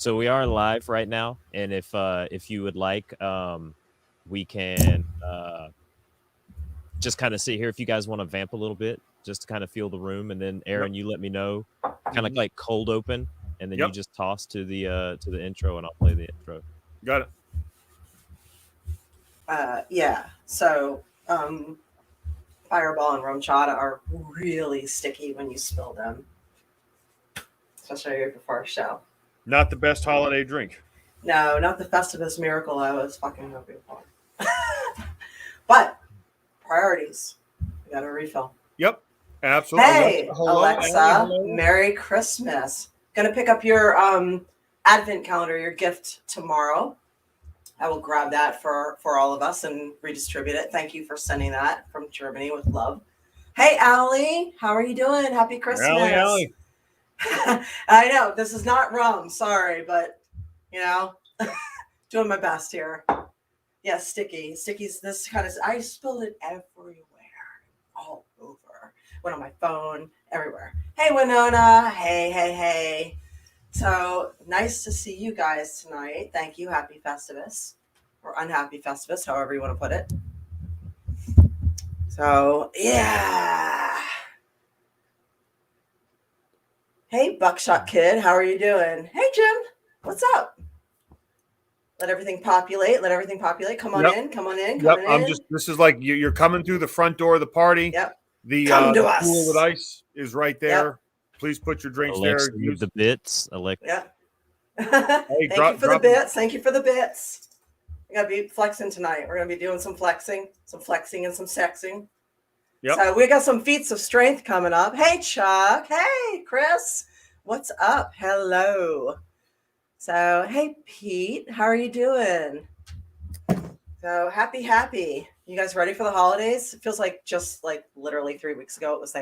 So we are live right now, and if you would like, we can just kind of sit here. If you guys want to vamp a little bit, just to kind of feel the room, and then Yep. Aaron, you let me know, kind of like cold open, and then you Yep. just toss to the intro, and I'll play the intro. Got it. Yeah. So Fireball and rum chata are really sticky when you spill them, especially before a show. Not the best holiday drink. No, not the Festivus Miracle I was fucking hoping for. But priorities. We got a refill. Yep. Absolutely. Hey, Alexa, hello. Merry Christmas. Gonna pick up your advent calendar, your gift tomorrow. I will grab that for all of us and redistribute it. Thank you for sending that from Germany with love. Hey, Allie, how are you doing? Happy Christmas. Allie. I know, this is not rum. Sorry, but, doing my best here. Yeah, sticky. Sticky's this kind of, I spilled it everywhere. All over. Went on my phone, everywhere. Hey, Winona. Hey. So nice to see you guys tonight. Thank you. Happy Festivus or unhappy Festivus, however you want to put it. So, yeah. Hey, Buckshot Kid. How are you doing? Hey, Jim. What's up? Let everything populate. Come on in. Come on in. This is like you're coming through the front door of the party. Yep. The Come to us. pool with ice is right there. Yep. Please put your drinks Alexa, there. use the bits. Alexa. Yeah. Hey, Thank you for the bits. We gotta be flexing tonight. We're gonna be doing some flexing and some sexing. Yep. So we got some feats of strength coming up. Hey, Chuck. Hey, Chris. What's up? Hello. So, hey, Pete. How are you doing? So happy. You guys ready for the holidays? It feels like just like literally 3 weeks ago it was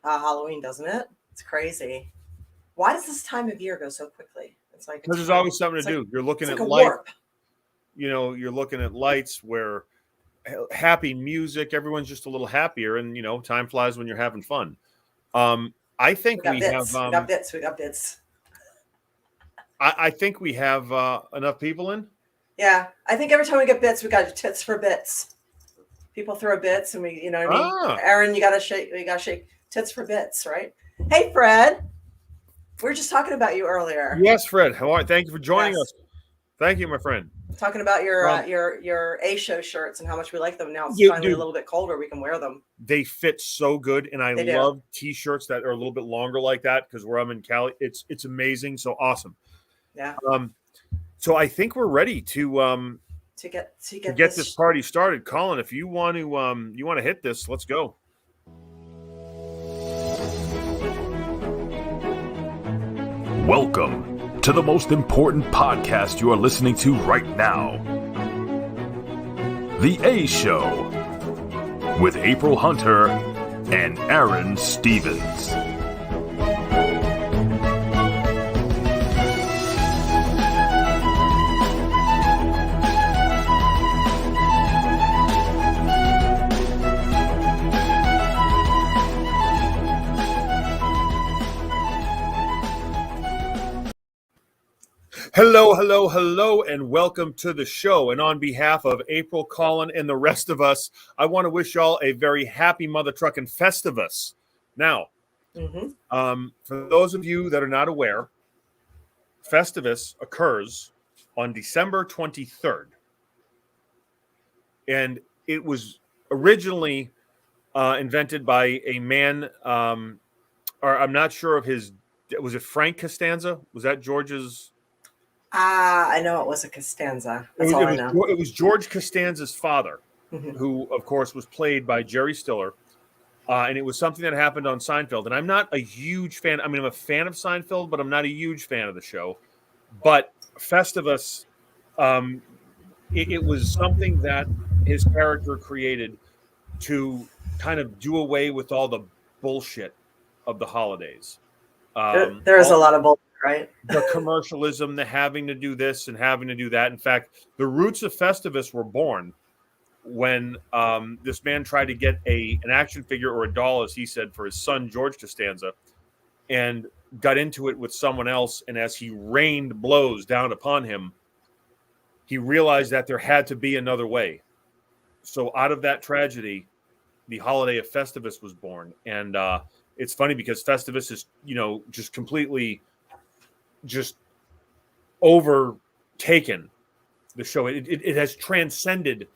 Halloween, doesn't it? It's crazy. Why does this time of year go so quickly? It's like because there's always something to do. You're looking at light. Warp. You're looking at lights where happy music. Everyone's just a little happier, and time flies when you're having fun. I think we got bits. I think we have enough people in. Yeah, I think every time we get bits, we got tits for bits. People throw bits, and we, what I mean. Aaron, you gotta shake tits for bits, right? Hey, Fred. We were just talking about you earlier. Yes, Fred. How are you? Thank you for joining us. Thank you, my friend. Talking about your A Show shirts and how much we like them now. It's finally a little bit colder. We can wear them. They fit so good, and I love T-shirts that are a little bit longer like that because where I'm in Cali, it's amazing. So awesome. Yeah. So I think we're ready to get this party started. Colin, if you want to hit this, let's go. Welcome to the most important podcast you are listening to right now. The A Show with April Hunter and Aron Stevens. Hello, and welcome to the show. And on behalf of April, Colin, and the rest of us, I want to wish y'all a very happy mother trucking Festivus. Now, for those of you that are not aware, Festivus occurs on December 23rd. And it was originally invented by a man, or I'm not sure of his, was it Frank Costanza? Was that George's? I know it was a Costanza. That's all I know. It was George Costanza's father, who, of course, was played by Jerry Stiller. And it was something that happened on Seinfeld. And I'm not a huge fan. I mean, I'm a fan of Seinfeld, but I'm not a huge fan of the show. But Festivus, it was something that his character created to kind of do away with all the bullshit of the holidays. There is a lot of bullshit. Right. The commercialism, the having to do this and having to do that. In fact, the roots of Festivus were born when this man tried to get an action figure or a doll, as he said, for his son, George Costanza. And got into it with someone else, and as he rained blows down upon him, he realized that there had to be another way. So out of that tragedy, the holiday of Festivus was born. And it's funny because Festivus is, just completely just overtaken the show. It has transcended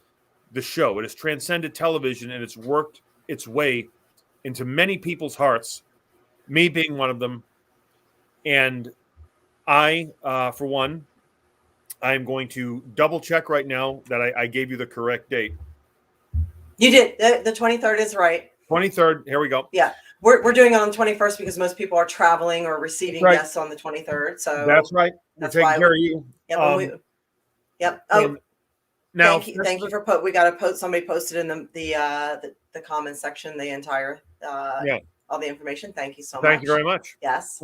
the show. It has transcended television, and it's worked its way into many people's hearts, me being one of them. And I, for one, I'm going to double check right now that I gave you the correct date. You did. The 23rd is right. 23rd. Here we go. Yeah. We're doing it on the 21st because most people are traveling or receiving Right. guests on the 23rd. So That's right. We're that's taking why care of you. Yep. Yep. Oh, now thank you for we got to post. Somebody posted in the comment section the entire all the information. Thank you so much. Thank you very much. Yes.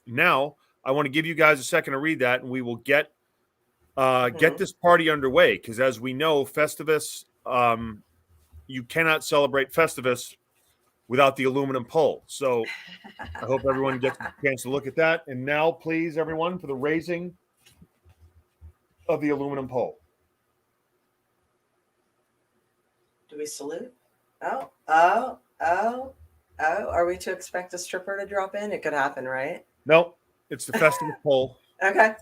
Now I want to give you guys a second to read that, and we will get this party underway, because as we know, Festivus, you cannot celebrate Festivus without the aluminum pole. So I hope everyone gets a chance to look at that. And now, please, everyone, for the raising of the aluminum pole. Do we salute? Oh. Are we to expect a stripper to drop in? It could happen, right? No, it's the Festivus pole. Okay.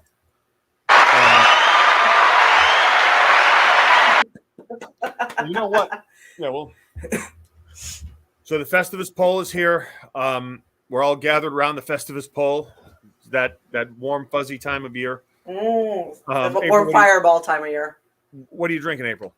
You know what? Yeah, well. So the Festivus pole is here. We're all gathered around the Festivus pole. That warm, fuzzy time of year. The April, warm fireball time of year. What are you drinking, April?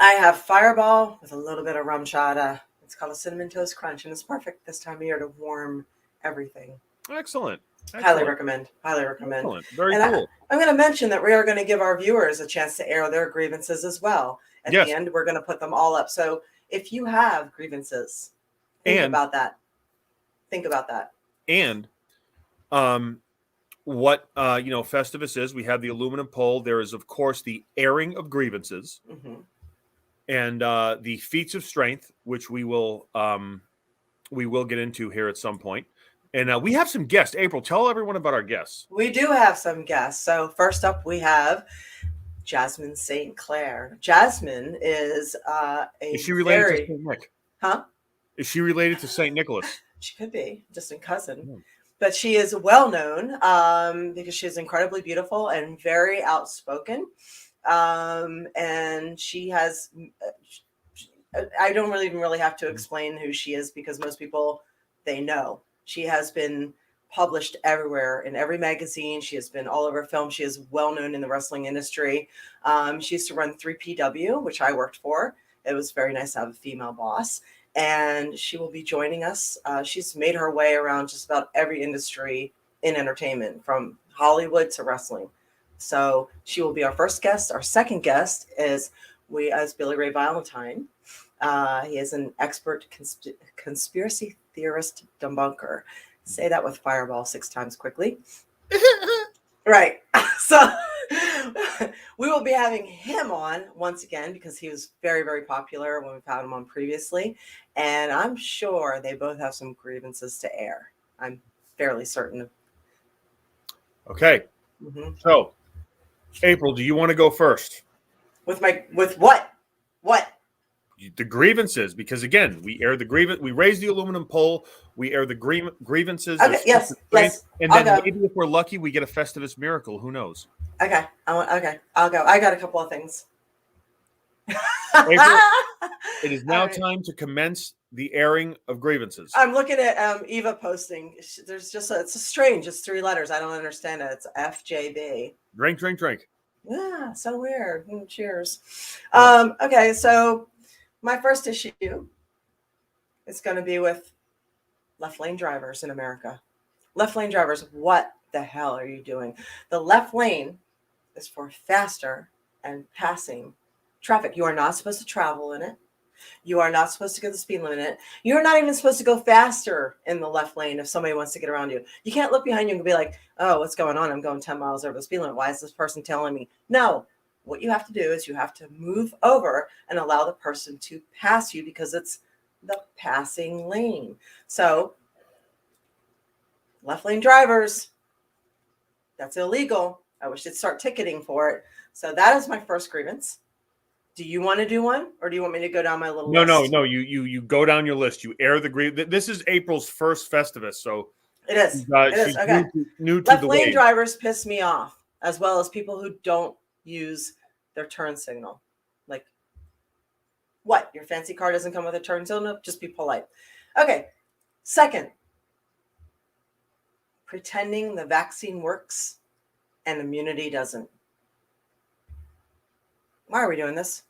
I have Fireball with a little bit of rum chata. It's called a Cinnamon Toast Crunch, and it's perfect this time of year to warm everything. Excellent. Highly recommend. Excellent. Very and cool. I'm going to mention that we are going to give our viewers a chance to air their grievances as well. At Yes. the end, we're going to put them all up. So if you have grievances, think about that. And what Festivus is, we have the aluminum pole. There is, of course, the airing of grievances, and the Feats of Strength, which we will get into here at some point. And we have some guests. April, tell everyone about our guests. We do have some guests. So first up, we have Jasmine St. Clair. Jasmine is Is she related to St. Nick? Huh? Is she related to St. Nicholas? She could be, distant cousin. But she is well known because she is incredibly beautiful and very outspoken. And she has, I don't even really have to explain who she is because most people, they know. She has been published everywhere in every magazine. She has been all over film. She is well known in the wrestling industry. She used to run 3PW, which I worked for. It was very nice to have a female boss. And she will be joining us. She's made her way around just about every industry in entertainment, from Hollywood to wrestling. So she will be our first guest. Our second guest is Billy Ray Valentine. He is an expert conspiracy theorist debunker. Say that with Fireball 6 times quickly. Right. So we will be having him on once again because he was very, very popular when we've had him on previously. And I'm sure they both have some grievances to air. I'm fairly certain. Okay. So, April, do you want to go first? With what? What? The grievances, because again, we air the grievance. We raise the aluminum pole. We air the grievances. Okay, yes. And then maybe if we're lucky, we get a Festivus Miracle. Who knows? Okay. I'll go. I got a couple of things. April, it is now time to commence the airing of grievances. I'm looking at Eva posting. There's just it's strange. It's 3 letters. I don't understand it. It's FJB. Drink. Yeah, so weird. Cheers. Okay, so my first issue is going to be with left lane drivers in America. Left lane drivers, what the hell are you doing? The left lane is for faster and passing traffic. You are not supposed to travel in it. You are not supposed to go the speed limit. You're not even supposed to go faster in the left lane if somebody wants to get around you. You can't look behind you and be like, oh, what's going on? I'm going 10 miles over the speed limit. Why is this person telling me? No. What you have to do is you have to move over and allow the person to pass you because it's the passing lane. So Left lane drivers, that's illegal. I wish they'd start ticketing for it. So that is my first grievance. Do you want to do one, or do you want me to go down my little list? No. You go down your list. You air the grievance. This is April's first Festivus, so it is. she's Okay. new to Left the lane wave. drivers piss me off, as well as people who don't use their turn signal. Like, what? Your fancy car doesn't come with a turn signal? Just be polite. Okay. Second, pretending the vaccine works and immunity doesn't. Why are we doing this?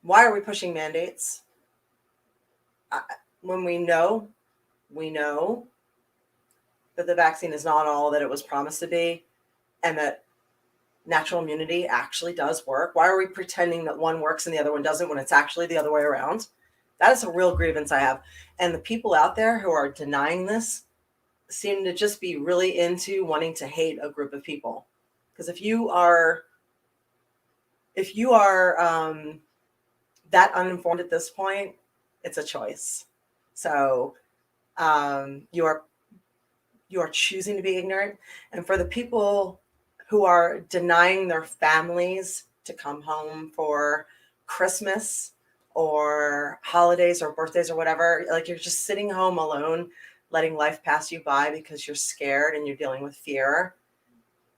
Why are we pushing mandates? When we know that the vaccine is not all that it was promised to be, and that natural immunity actually does work. Why are we pretending that one works and the other one doesn't when it's actually the other way around? That is a real grievance I have. And the people out there who are denying this seem to just be really into wanting to hate a group of people. Because if you are that uninformed at this point, it's a choice. So you are choosing to be ignorant. And for the people who are denying their families to come home for Christmas or holidays or birthdays or whatever, like you're just sitting home alone, letting life pass you by because you're scared and you're dealing with fear.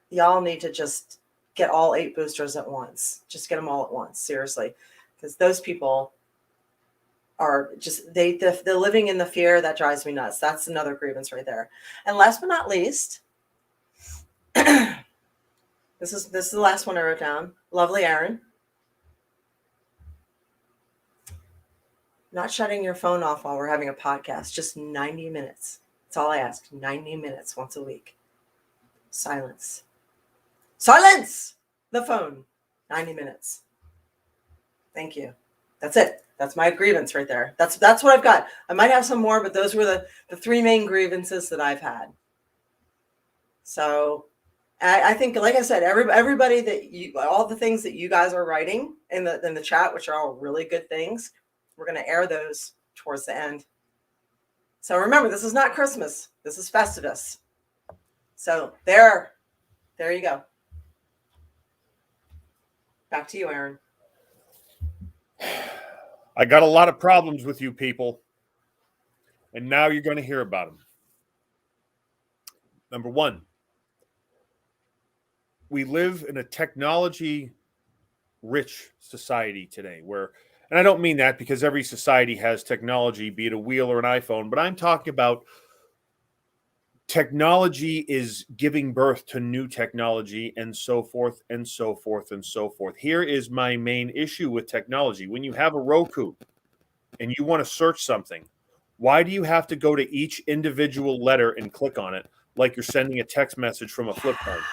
Y'all need to just get all 8 boosters at once. Just get them all at once, seriously. Because those people are just, they're living in the fear. That drives me nuts. That's another grievance right there. And last but not least, this is the last one I wrote down. Lovely Aron. Not shutting your phone off while we're having a podcast. Just 90 minutes. That's all I ask. 90 minutes once a week. Silence. Silence the phone. 90 minutes. Thank you. That's it. That's my grievance right there. That's what I've got. I might have some more, but those were the 3 main grievances that I've had. So I think, like I said, everybody all the things that you guys are writing in the chat, which are all really good things, we're going to air those towards the end. So remember, this is not Christmas. This is Festivus. So there you go. Back to you, Aron. I got a lot of problems with you people, and now you're going to hear about them. Number one, we live in a technology-rich society today where, and I don't mean that because every society has technology, be it a wheel or an iPhone, but I'm talking about technology is giving birth to new technology and so forth and so forth and so forth. Here is my main issue with technology. When you have a Roku and you want to search something, why do you have to go to each individual letter and click on it like you're sending a text message from a flip phone?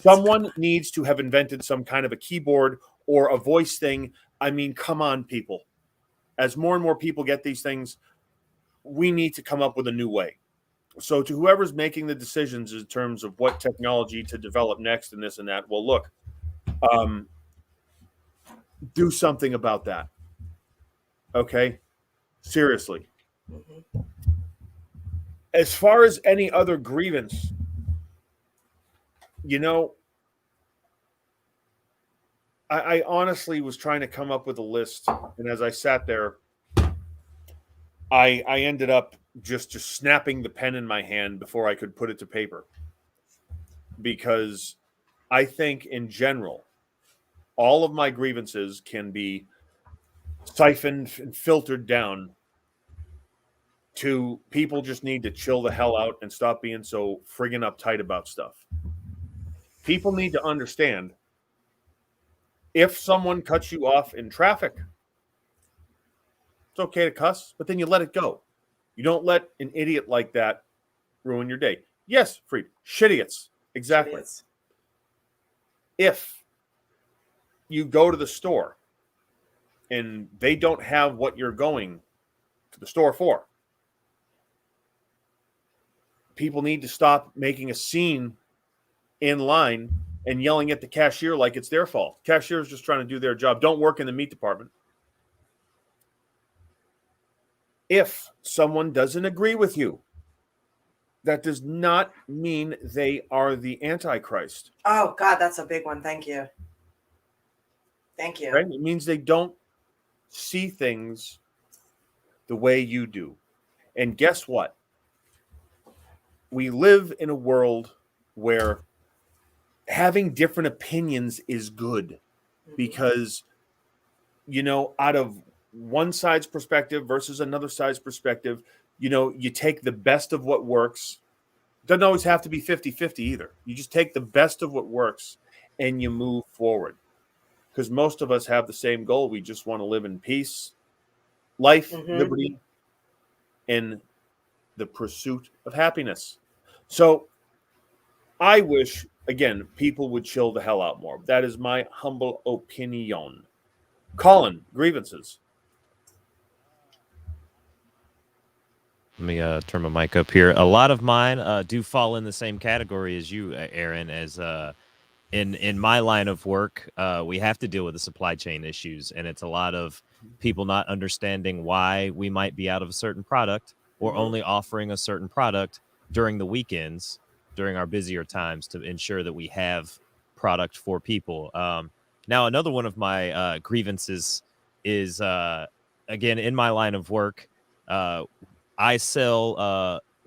Someone needs to have invented some kind of a keyboard or a voice thing. I mean, come on, people. As more and more people get these things, we need to come up with a new way. So to whoever's making the decisions in terms of what technology to develop next and this and that, well, look, do something about that. Okay? Seriously. Mm-hmm. As far as any other grievance, you know, I honestly was trying to come up with a list, and as I sat there, I ended up just snapping the pen in my hand before I could put it to paper. Because I think in general, all of my grievances can be siphoned and filtered down to people just need to chill the hell out and stop being so friggin' uptight about stuff. People need to understand if someone cuts you off in traffic, it's okay to cuss, but then you let it go. You don't let an idiot like that ruin your day. Yes, Freed. Shitidiots. Exactly. Shitidiots. If you go to the store and they don't have what you're going to the store for, people need to stop making a scene in line and yelling at the cashier like it's their fault. Cashier is just trying to do their job. Don't work in the meat department. If someone doesn't agree with you, that does not mean they are the Antichrist. Oh God, that's a big one. Thank you. Thank you. Right? It means they don't see things the way you do. And guess what? We live in a world where having different opinions is good because, out of one side's perspective versus another side's perspective, you take the best of what works. Doesn't always have to be 50-50 either. You just take the best of what works and you move forward. Because most of us have the same goal. We just want to live in peace, life, liberty, and the pursuit of happiness. So I wish, again, people would chill the hell out more. That is my humble opinion. Colin, grievances. Let me turn my mic up here. A lot of mine do fall in the same category as you, Aaron, as in my line of work, we have to deal with the supply chain issues, and it's a lot of people not understanding why we might be out of a certain product or only offering a certain product during the weekends, during our busier times, to ensure that we have product for people. Now, another one of my grievances is, again, in my line of work, I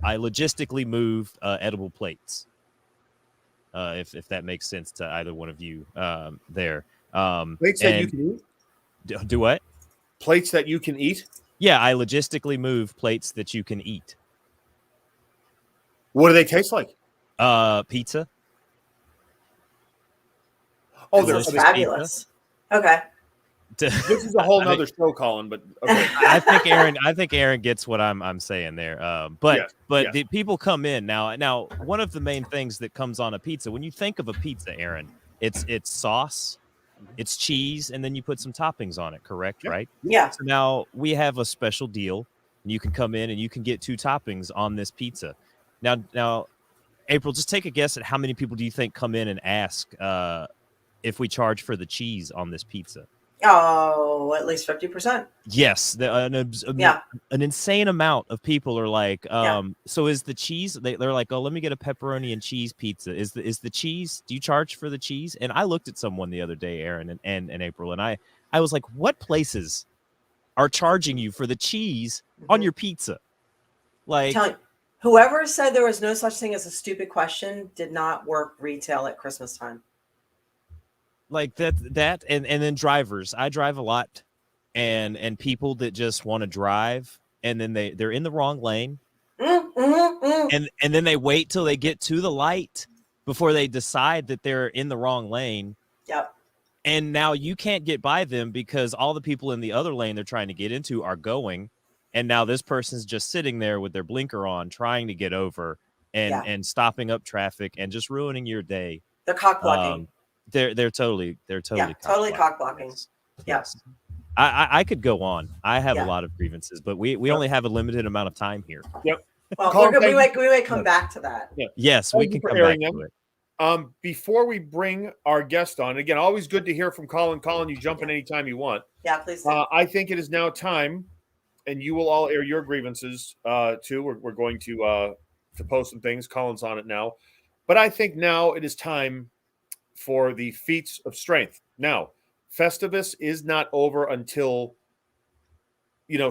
logistically move edible plates. If that makes sense to either one of you there. Plates that you can eat? Do what? Plates that you can eat? Yeah, I logistically move plates that you can eat. What do they taste like? Pizza. Oh, That they're sounds fabulous. Okay. This is a whole nother show, Colin, but okay. I think Aaron gets what I'm saying there. But the people come in now. One of the main things that comes on a pizza, when you think of a pizza, Aaron, it's sauce, it's cheese, and then you put some toppings on it. Correct, right? Yeah. So now we have a special deal. You can come in and you can get 2 toppings on this pizza. Now, April, just take a guess at how many people do you think come in and ask if we charge for the cheese on this pizza? Oh, at least 50%. Yes, an insane amount of people are like, so is the cheese? They're like, oh, let me get a pepperoni and cheese pizza. Is the cheese? Do you charge for the cheese? And I looked at someone the other day, Aaron and April, and I was like, what places are charging you for the cheese on your pizza? Like, whoever said there was no such thing as a stupid question did not work retail at Christmas time. Like that and then drivers. I drive a lot, and people that just want to drive, and then they're in the wrong lane, and then they wait till they get to the light before they decide that they're in the wrong lane. Yep. And now you can't get by them because all the people in the other lane they're trying to get into are going, and now this person's just sitting there with their blinker on, trying to get over and stopping up traffic and just ruining your day. They're cock blocking. They're totally cock blocking. Yes. I could go on. I have a lot of grievances, but we only have a limited amount of time here. Yep. Well, we might come back to that. Yeah. Yes, we can come back to it. Before we bring our guest on, again, always good to hear from Colin. Colin, you jump in anytime you want. Yeah, please do. I think it is now time, and you will all air your grievances too. We're going to post some things. Colin's on it now. But I think now it is time for the Feats of Strength. Now, Festivus is not over until,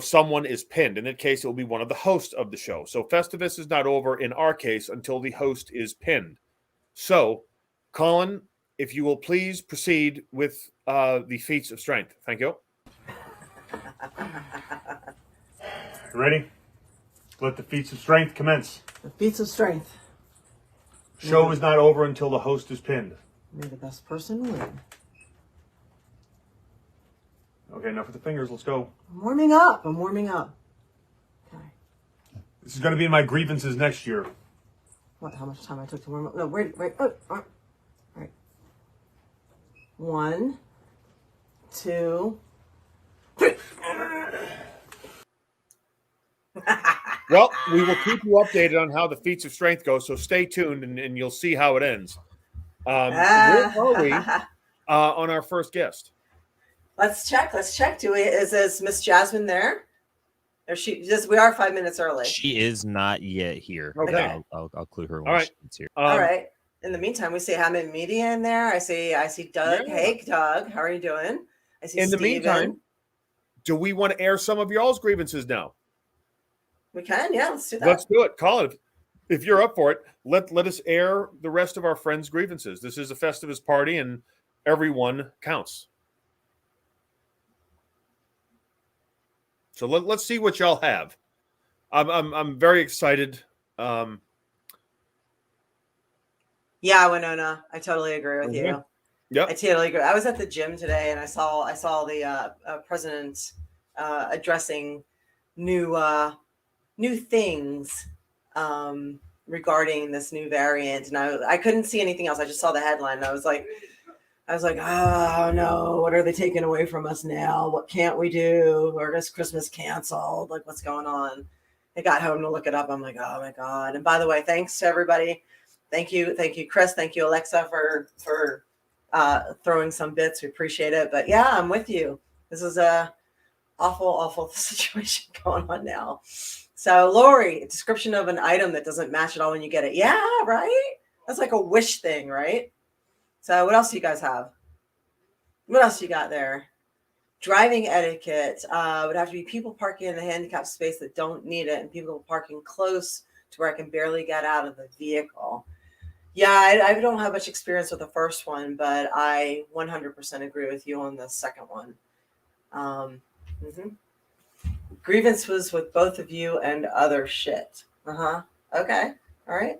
someone is pinned. In that case, it will be one of the hosts of the show. So Festivus is not over in our case until the host is pinned. So, Colin, if you will please proceed with the Feats of Strength. Thank you. Ready? Let the Feats of Strength commence. The Feats of Strength. Show is not over until the host is pinned. May the best person win. Okay, enough with the fingers. Let's go. I'm warming up. Okay. This is going to be my grievances next year. What? How much time I took to warm up? No, wait. Oh, all right. 1, 2, 3. Well, we will keep you updated on how the Feats of Strength go, so stay tuned and you'll see how it ends. Where are we on our first guest? Let's check. Is Miss Jasmine there? Or we are 5 minutes early. She is not yet here. Okay. I'll clue her when All right. she gets here. All right. In the meantime, we see Hammond Media in there. I see Doug. Yeah. Hey, Doug, how are you doing? I see In the Steven. meantime, do we want to air some of y'all's grievances now? We can, yeah, let's do that. Let's do it. Colin, if you're up for it, let us air the rest of our friends' grievances. This is a Festivus party, and everyone counts. So let's see what y'all have. I'm very excited. Yeah, Winona, I totally agree with you. Yep. I totally agree. I was at the gym today, and I saw the president addressing new things regarding this new variant, and I couldn't see anything else. I just saw the headline, and I was like, oh no, what are they taking away from us now? What can't we do? Or is Christmas canceled? Like, what's going on? I got home to look it up. I'm like, oh my God. And by the way, thanks to everybody. Thank you, Chris. Thank you, Alexa, for throwing some bits. We appreciate it. But yeah, I'm with you. This is a awful situation going on now. So, Lori, a description of an item that doesn't match at all when you get it. Yeah, right? That's like a wish thing, right? So, what else do you guys have? What else you got there? Driving etiquette would have to be people parking in a handicapped space that don't need it, and people parking close to where I can barely get out of the vehicle. Yeah, I don't have much experience with the first one, but I 100% agree with you on the second one. Grievance was with both of you and other shit. Okay. All right.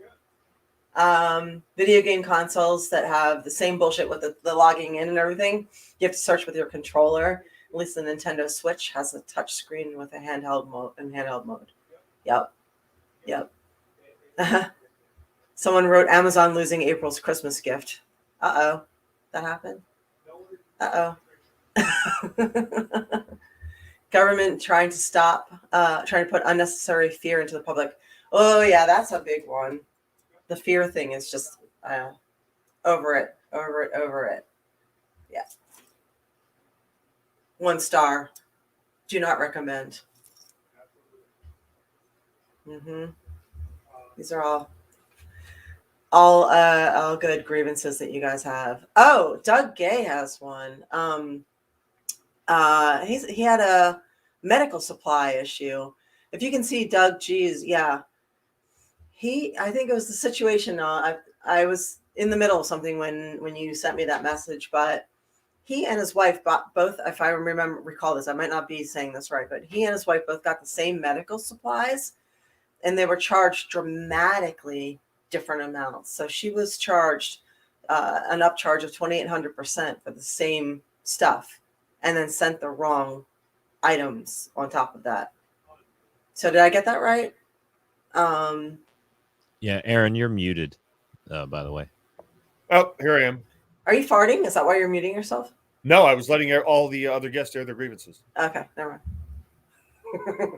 Video game consoles that have the same bullshit with the logging in and everything. You have to search with your controller. At least the Nintendo Switch has a touch screen with a handheld mode. Yep. Someone wrote Amazon losing April's Christmas gift. Uh-oh. That happened? Uh-oh. Government trying to put unnecessary fear into the public. Oh, yeah, that's a big one. The fear thing is just over it. Yeah. 1 star. Do not recommend. These are all good grievances that you guys have. Oh, Doug Gay has one. He had a medical supply issue. If you can see Doug G's, yeah. I think it was the situation. I was in the middle of something when you sent me that message, but he and his wife both, if I recall this, I might not be saying this right, but he and his wife both got the same medical supplies, and they were charged dramatically different amounts. So she was charged an upcharge of 2,800% for the same stuff, and then sent the wrong items on top of that. So did I get that right? Yeah, Aron, you're muted, by the way. Oh, here I am. Are you farting? Is that why you're muting yourself? No, I was letting all the other guests air their grievances. Okay, never mind.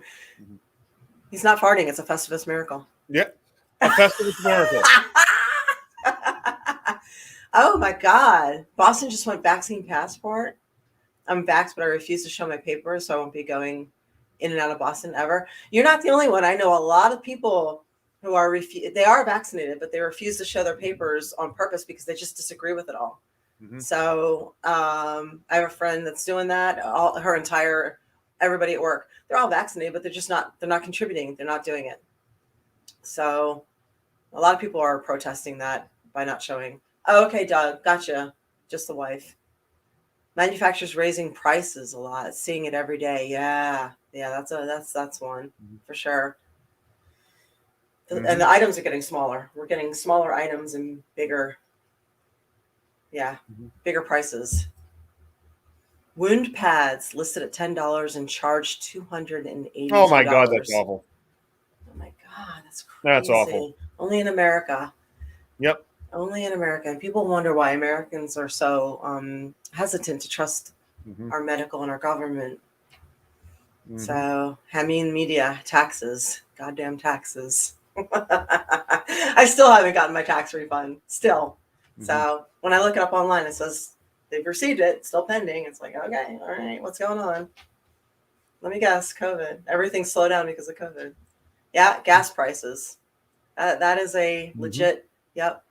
He's not farting. It's a Festivus Miracle. Yep. A Festivus Miracle. Oh, my God. Boston just went vaccine passport. I'm vaxxed, but I refuse to show my papers, so I won't be going in and out of Boston ever. You're not the only one. I know a lot of people who are they are vaccinated, but they refuse to show their papers on purpose because they just disagree with it all. So I have a friend that's doing that. Everybody at work, they're all vaccinated, but they're not contributing. They're not doing it. So a lot of people are protesting that by not showing. Oh, okay, Doug, gotcha. Just the wife. Manufacturers raising prices a lot, seeing it every day. Yeah, that's one for sure. And the items are getting smaller. We're getting smaller items and bigger. Yeah, bigger prices. Wound pads listed at $10 and charged $280. Oh my God, that's awful. Oh my God, that's crazy. That's awful. Only in America. Yep. Only in America. And people wonder why Americans are so hesitant to trust our medical and our government. So, media, taxes, goddamn taxes. I still haven't gotten my tax refund. Still. So when I look it up online, it says they've received it, still pending. It's like, okay, all right, what's going on? Let me guess. COVID. Everything slowed down because of COVID. Yeah, gas prices. That is a legit. Yep.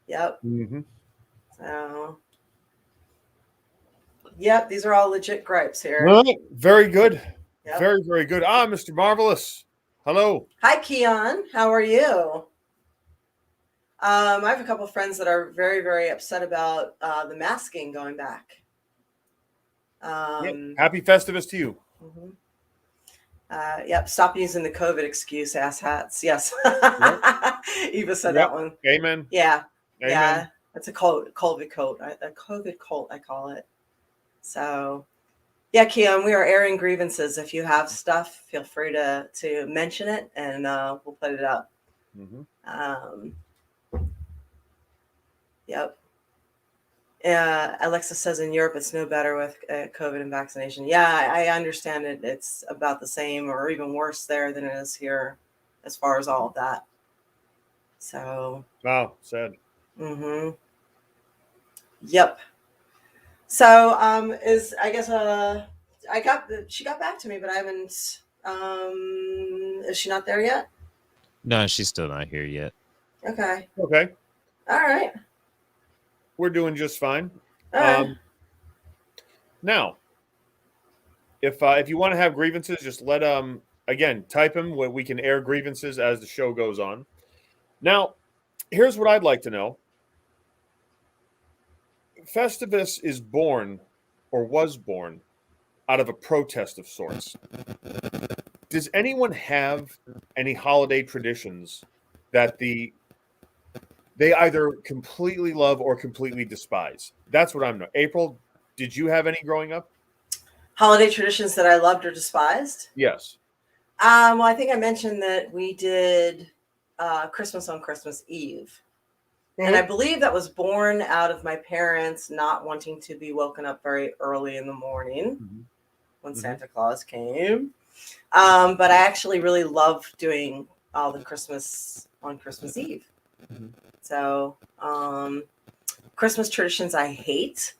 Mm-hmm. So, yep, these are all legit gripes here. Well, very good. Yep. Very, very good. Mr. Marvelous. Hello. Hi, Keon. How are you? I have a couple of friends that are very, very upset about the masking going back. Happy Festivus to you. Yep. Stop using the COVID excuse, ass hats. Yes. Eva said that one. Amen. Yeah. Amen. Yeah. That's a COVID cult. A COVID cult, I call it. So, yeah, Keon, we are airing grievances. If you have stuff, feel free to mention it, and we'll put it up. Yep. Alexa says in Europe it's no better with COVID and vaccination. Yeah, I understand it. It's about the same or even worse there than it is here as far as all of that. So. Wow, sad. Yep. So she got back to me, but I haven't. Is she not there yet? No, she's still not here yet. Okay. All right. We're doing just fine. Now, if you want to have grievances, just let again type them where we can air grievances as the show goes on. Now, here's what I'd like to know. Festivus is born or was born out of a protest of sorts. Does anyone have any holiday traditions that they either completely love or completely despise? That's what I'm knowing. April, did you have any growing up? Holiday traditions that I loved or despised? Yes. Well, I think I mentioned that we did Christmas on Christmas Eve. And I believe that was born out of my parents not wanting to be woken up very early in the morning when Santa Claus came. But I actually really loved doing all the Christmas on Christmas Eve. So Christmas traditions I hate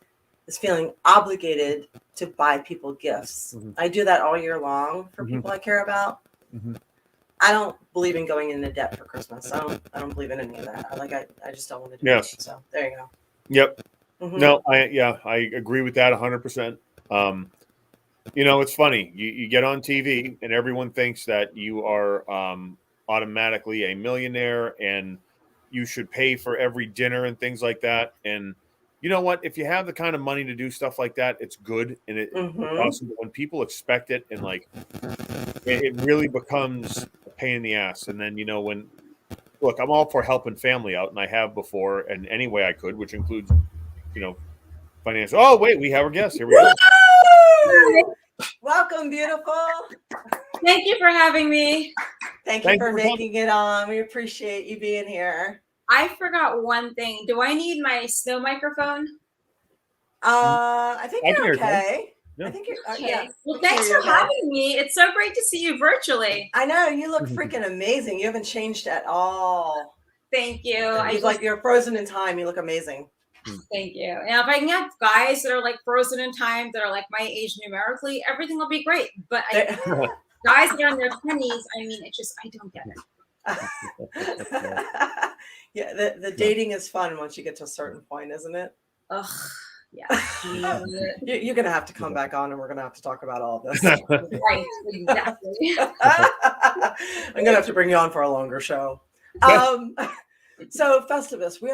is feeling obligated to buy people gifts. I do that all year long for people I care about. I don't believe in going into debt for Christmas. I don't believe in any of that. I just don't want to do it. So there you go. Yep. No, I agree with that 100%. It's funny. You get on TV and everyone thinks that you are automatically a millionaire and you should pay for every dinner and things like that. And you know what? If you have the kind of money to do stuff like that, it's good and it's awesome. But when people expect it and it really becomes a pain in the ass. And then, look, I'm all for helping family out, and I have before, and any way I could, which includes, financial. Oh, wait, we have our guest. Here we go. Welcome, beautiful. Thank you for having me. Thank you for making it on. We appreciate you being here. I forgot one thing. Do I need my snow microphone? I think you're okay. Yeah. I think you're okay. Well, thanks for having me. It's so great to see you virtually. I know, you look freaking amazing. You haven't changed at all. Thank you. You're frozen in time. You look amazing. Thank you. And if I can have guys that are frozen in time, that are my age numerically, everything will be great. But guys that are in their 20s, I don't get it. Yeah, the dating is fun once you get to a certain point, isn't it? Ugh. Yeah. You're going to have to come back on and we're going to have to talk about all of this. Right, exactly. I'm going to have to bring you on for a longer show. So Festivus, we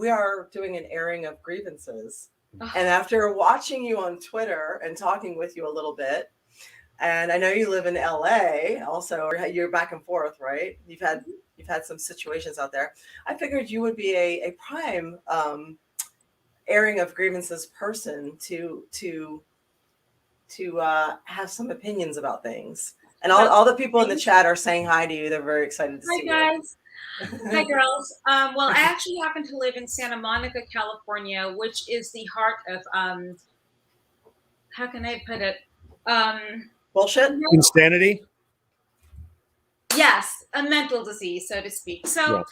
are doing an airing of grievances. And after watching you on Twitter and talking with you a little bit, and I know you live in LA also, you're back and forth, right? You've had some situations out there. I figured you would be a prime airing of grievances person to have some opinions about things. And all the people in the chat are saying hi to you. They're very excited to see you. Hi, guys. Hi, girls. Well, I actually happen to live in Santa Monica, California, which is the heart of, how can I put it? Bullshit? Insanity? Yes, a mental disease, so to speak. So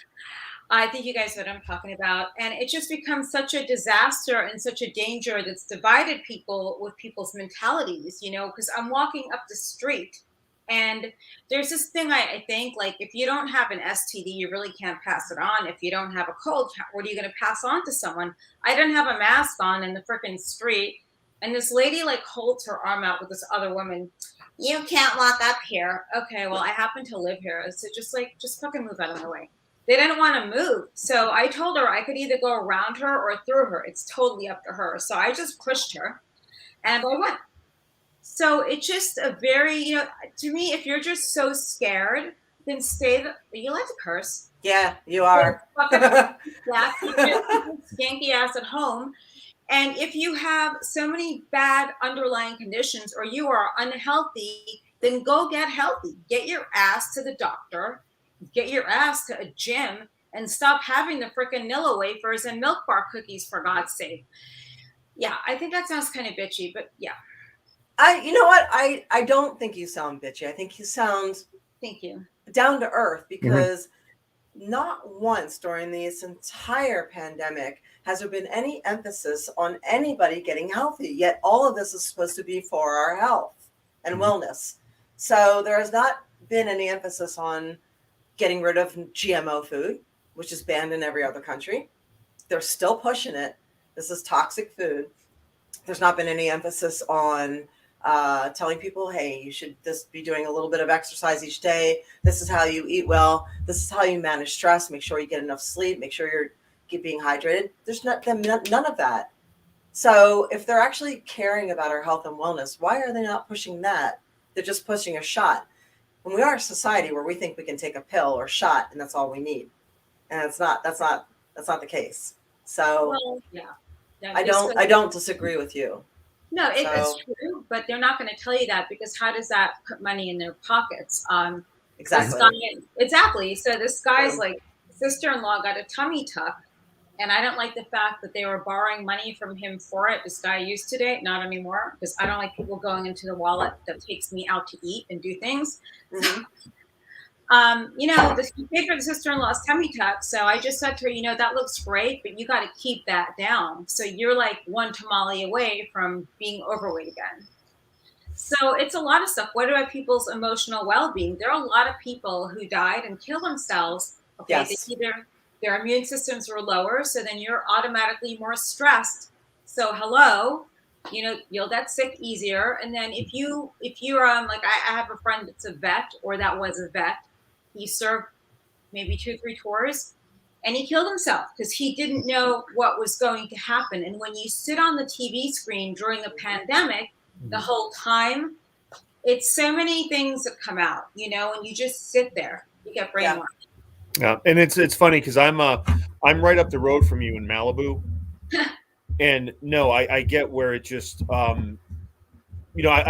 I think you guys know what I'm talking about. And it just becomes such a disaster and such a danger that's divided people with people's mentalities, because I'm walking up the street and there's this thing I think, like, if you don't have an STD, you really can't pass it on. If you don't have a cold, what are you going to pass on to someone? I didn't have a mask on in the freaking street. And this lady like holds her arm out with this other woman. You can't walk up here. Okay, well, I happen to live here. So just fucking move out of my way. They didn't want to move. So I told her I could either go around her or through her. It's totally up to her. So I just pushed her and I went. So it's just a very, to me, if you're just so scared, then you like to curse. Yeah, you are. Skanky ass at home. And if you have so many bad underlying conditions or you are unhealthy, then go get healthy. Get your ass to the doctor. Get your ass to a gym and stop having the freaking Nilla wafers and milk bar cookies, for God's sake. Yeah, I think that sounds kind of bitchy, but yeah. You know what? I don't think you sound bitchy. I think you sound Thank you. down to earth, because not once during this entire pandemic has there been any emphasis on anybody getting healthy. Yet all of this is supposed to be for our health and wellness. So there has not been any emphasis on getting rid of GMO food, which is banned in every other country. They're still pushing it. This is toxic food. There's not been any emphasis on telling people, hey, you should just be doing a little bit of exercise each day. This is how you eat well. This is how you manage stress. Make sure you get enough sleep. Make sure you're being hydrated. There's none of that. So if they're actually caring about our health and wellness, why are they not pushing that? They're just pushing a shot. When we are a society where we think we can take a pill or shot and that's all we need, and that's not the case. So well, yeah, I don't disagree with you. No, it's true, but they're not going to tell you that, because how does that put money in their pockets? Exactly. So this guy's like sister-in-law got a tummy tuck, and I don't like the fact that they were borrowing money from him for it. This guy used to date, not anymore, because I don't like people going into the wallet that takes me out to eat and do things. Mm-hmm. He paid for the sister-in-law's tummy tuck. So I just said to her, that looks great, but you got to keep that down. So you're like one tamale away from being overweight again. So it's a lot of stuff. What about people's emotional well-being? There are a lot of people who died and killed themselves. Okay, yes. Their immune systems were lower, so then you're automatically more stressed. So hello, you'll get sick easier. And then if you're like I have a friend that's a vet, or that was a vet. He served maybe 2-3 tours, and he killed himself because he didn't know what was going to happen. And when you sit on the TV screen during a pandemic, the whole time, it's so many things that come out, and you just sit there. You get brainwashed. Yeah, and it's funny because I'm right up the road from you in Malibu, and no, I get where it just I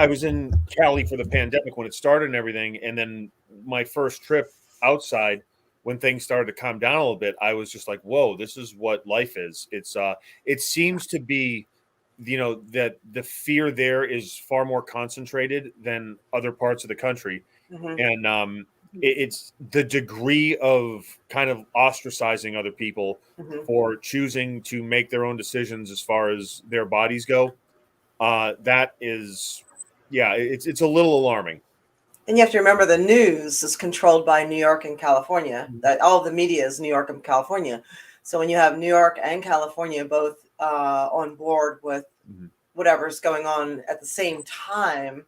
was in Cali for the pandemic when it started and everything, and then my first trip outside when things started to calm down a little bit, I was just like, whoa, this is what life is. It seems to be, that the fear there is far more concentrated than other parts of the country. And it's the degree of kind of ostracizing other people for choosing to make their own decisions as far as their bodies go. That is, it's a little alarming. And you have to remember the news is controlled by New York and California. That all of the media is New York and California. So when you have New York and California both on board with whatever's going on at the same time,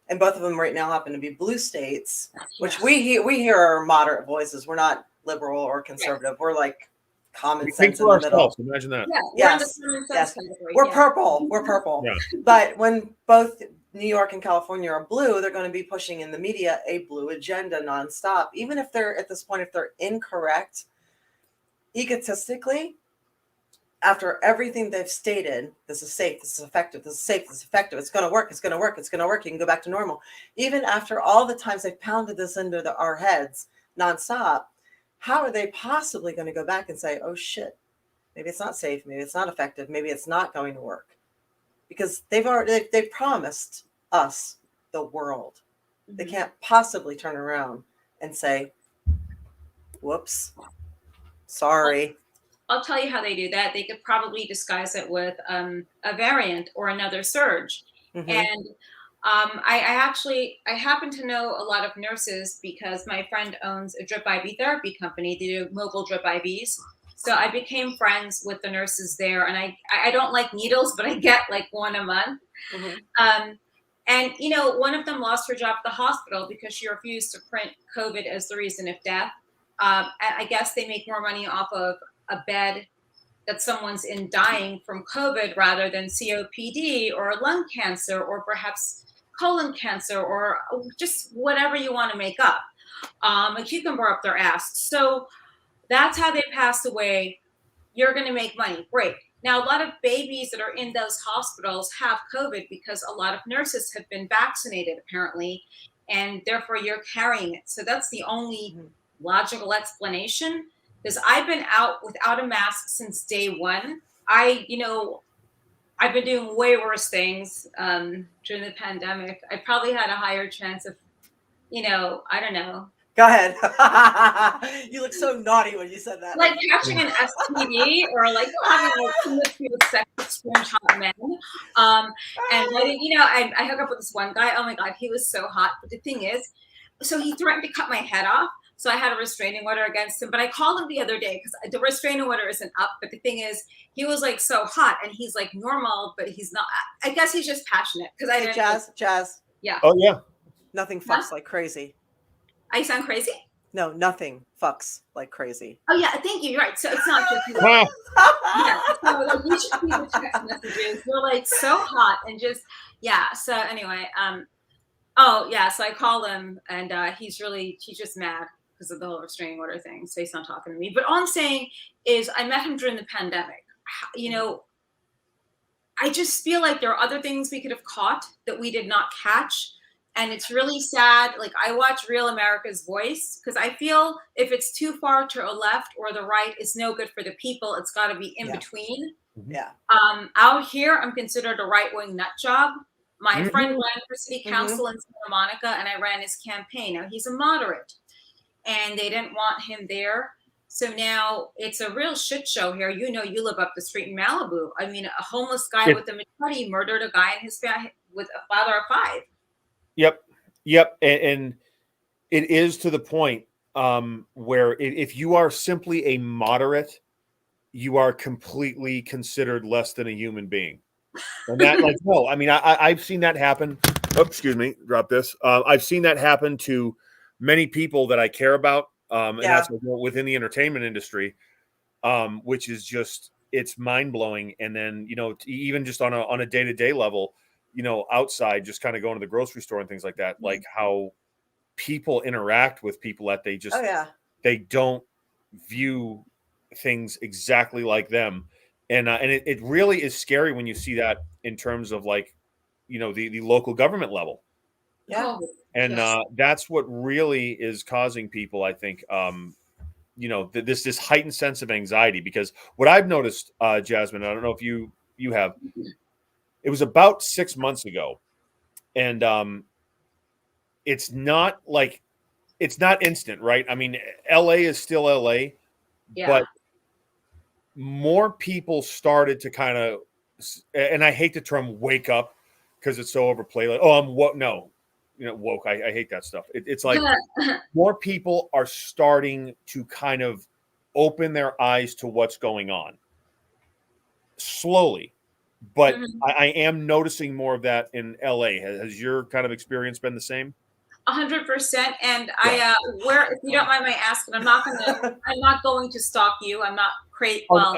and both of them right now happen to be blue states, which we hear are moderate voices. We're not liberal or conservative. We're like common sense in the middle. Imagine that. Yeah, yes. We're purple. We're purple. Yeah. But when both New York and California are blue, they're going to be pushing in the media a blue agenda nonstop. Even if they're at this point, if they're incorrect, egotistically, after everything they've stated, this is safe, this is effective, this is safe, this is effective, it's going to work, it's going to work, it's going to work, you can go back to normal. Even after all the times they've pounded this into our heads nonstop, how are they possibly going to go back and say, oh shit, maybe it's not safe, maybe it's not effective, maybe it's not going to work? Because they've promised us the world. They can't possibly turn around and say, whoops, Sorry. I'll tell you how they do that. They could probably disguise it with a variant or another surge. Mhm. And I happen to know a lot of nurses because my friend owns a drip IV therapy company. They do mobile drip IVs. So I became friends with the nurses there, and I don't like needles, but I get like one a month. Mhm. And one of them lost her job at the hospital because she refused to print COVID as the reason of death. I guess they make more money off of a bed that someone's in dying from COVID rather than COPD or lung cancer or perhaps colon cancer or just whatever you want to make up. A cucumber up their ass. So that's how they passed away. You're going to make money. Great. Now, a lot of babies that are in those hospitals have COVID because a lot of nurses have been vaccinated, apparently, and therefore you're carrying it. So that's the only logical explanation. Because I've been out without a mask since day one. I've been doing way worse things during the pandemic. I probably had a higher chance of, I don't know, Go ahead. You look so naughty when you said that. like catching an STD or like having a promiscuous sex with strange hot men. And I hooked up with this one guy. Oh my God, he was so hot. But the thing is, so he threatened to cut my head off. So I had a restraining order against him. But I called him the other day because the restraining order isn't up. But the thing is, he was like so hot and he's like normal, but he's not. I guess he's just passionate because I Hey, didn't. Jazz. Yeah. Oh yeah. Nothing fucks like crazy. I sound crazy? No, nothing fucks like crazy. Oh yeah, thank you. You're right. So it's not just you. Ah, Yeah, so like, you should see the text messages. They're like so hot and just So anyway, so I call him and he's just mad because of the whole restraining order thing. So he's not talking to me. But all I'm saying is I met him during the pandemic. I just feel like there are other things we could have caught that we did not catch. And it's really sad. Like I watch Real America's Voice because I feel if it's too far to the left or the right, it's no good for the people. It's got to be in between. Yeah. Out here, I'm considered a right-wing nut job. My Mhm. friend ran for city council in Santa Monica, and I ran his campaign. Now he's a moderate, and they didn't want him there. So now it's a real shit show here. You live up the street in Malibu. I mean, a homeless guy with a machete murdered a guy in his family with a father of 5. Yep. And it is to the point where if you are simply a moderate, you are completely considered less than a human being. And that, like, no, I mean, I've seen that happen. Oh, excuse me, drop this. I've seen that happen to many people that I care about. And that's within the entertainment industry, which is just, it's mind blowing. And then, even just on a day-to-day level, outside, just kind of going to the grocery store and things like that, like how people interact with people that they just, they don't view things exactly like them. And it really is scary when you see that in terms of like, the local government level. Yeah. And that's what really is causing people, I think, this heightened sense of anxiety, because what I've noticed, Jasmine, I don't know if you have, it was about 6 months ago, and it's not instant, right? I mean, LA is still LA, but more people started to kind of, and I hate the term wake up because it's so overplayed. Like, oh, I'm what? No, woke. I hate that stuff. It's like more people are starting to kind of open their eyes to what's going on slowly. But I am noticing more of that in LA. Has your kind of experience been the same? 100%. And where, if you don't mind my asking, I'm not going to stalk you. I'm not crazy. Well,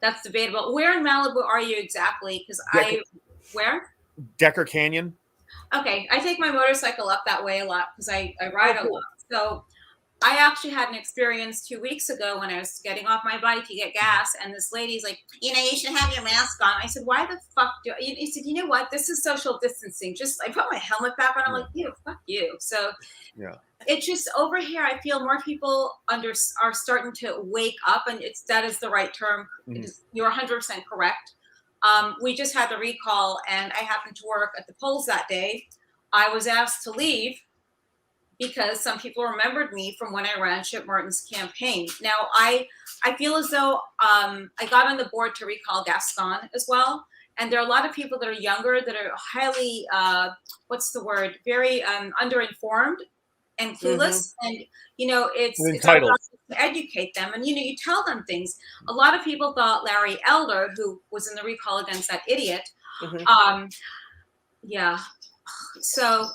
that's debatable. Where in Malibu are you exactly? Because where? Decker Canyon. Okay, I take my motorcycle up that way a lot because I ride a lot. So I actually had an experience 2 weeks ago when I was getting off my bike to get gas, and this lady's like, you should have your mask on. I said, why the fuck do I? He said, you know what? This is social distancing. I put my helmet back on. I'm like, fuck you. So it's just over here. I feel more people are starting to wake up, and that is the right term. You're 100% correct. We just had the recall, and I happened to work at the polls that day. I was asked to leave because some people remembered me from when I ran Chip Martin's campaign. Now, I feel as though I got on the board to recall Gascon as well. And there are a lot of people that are younger that are highly, very underinformed and clueless. And, it's our job to educate them. And, you tell them things. A lot of people thought Larry Elder, who was in the recall against that idiot, so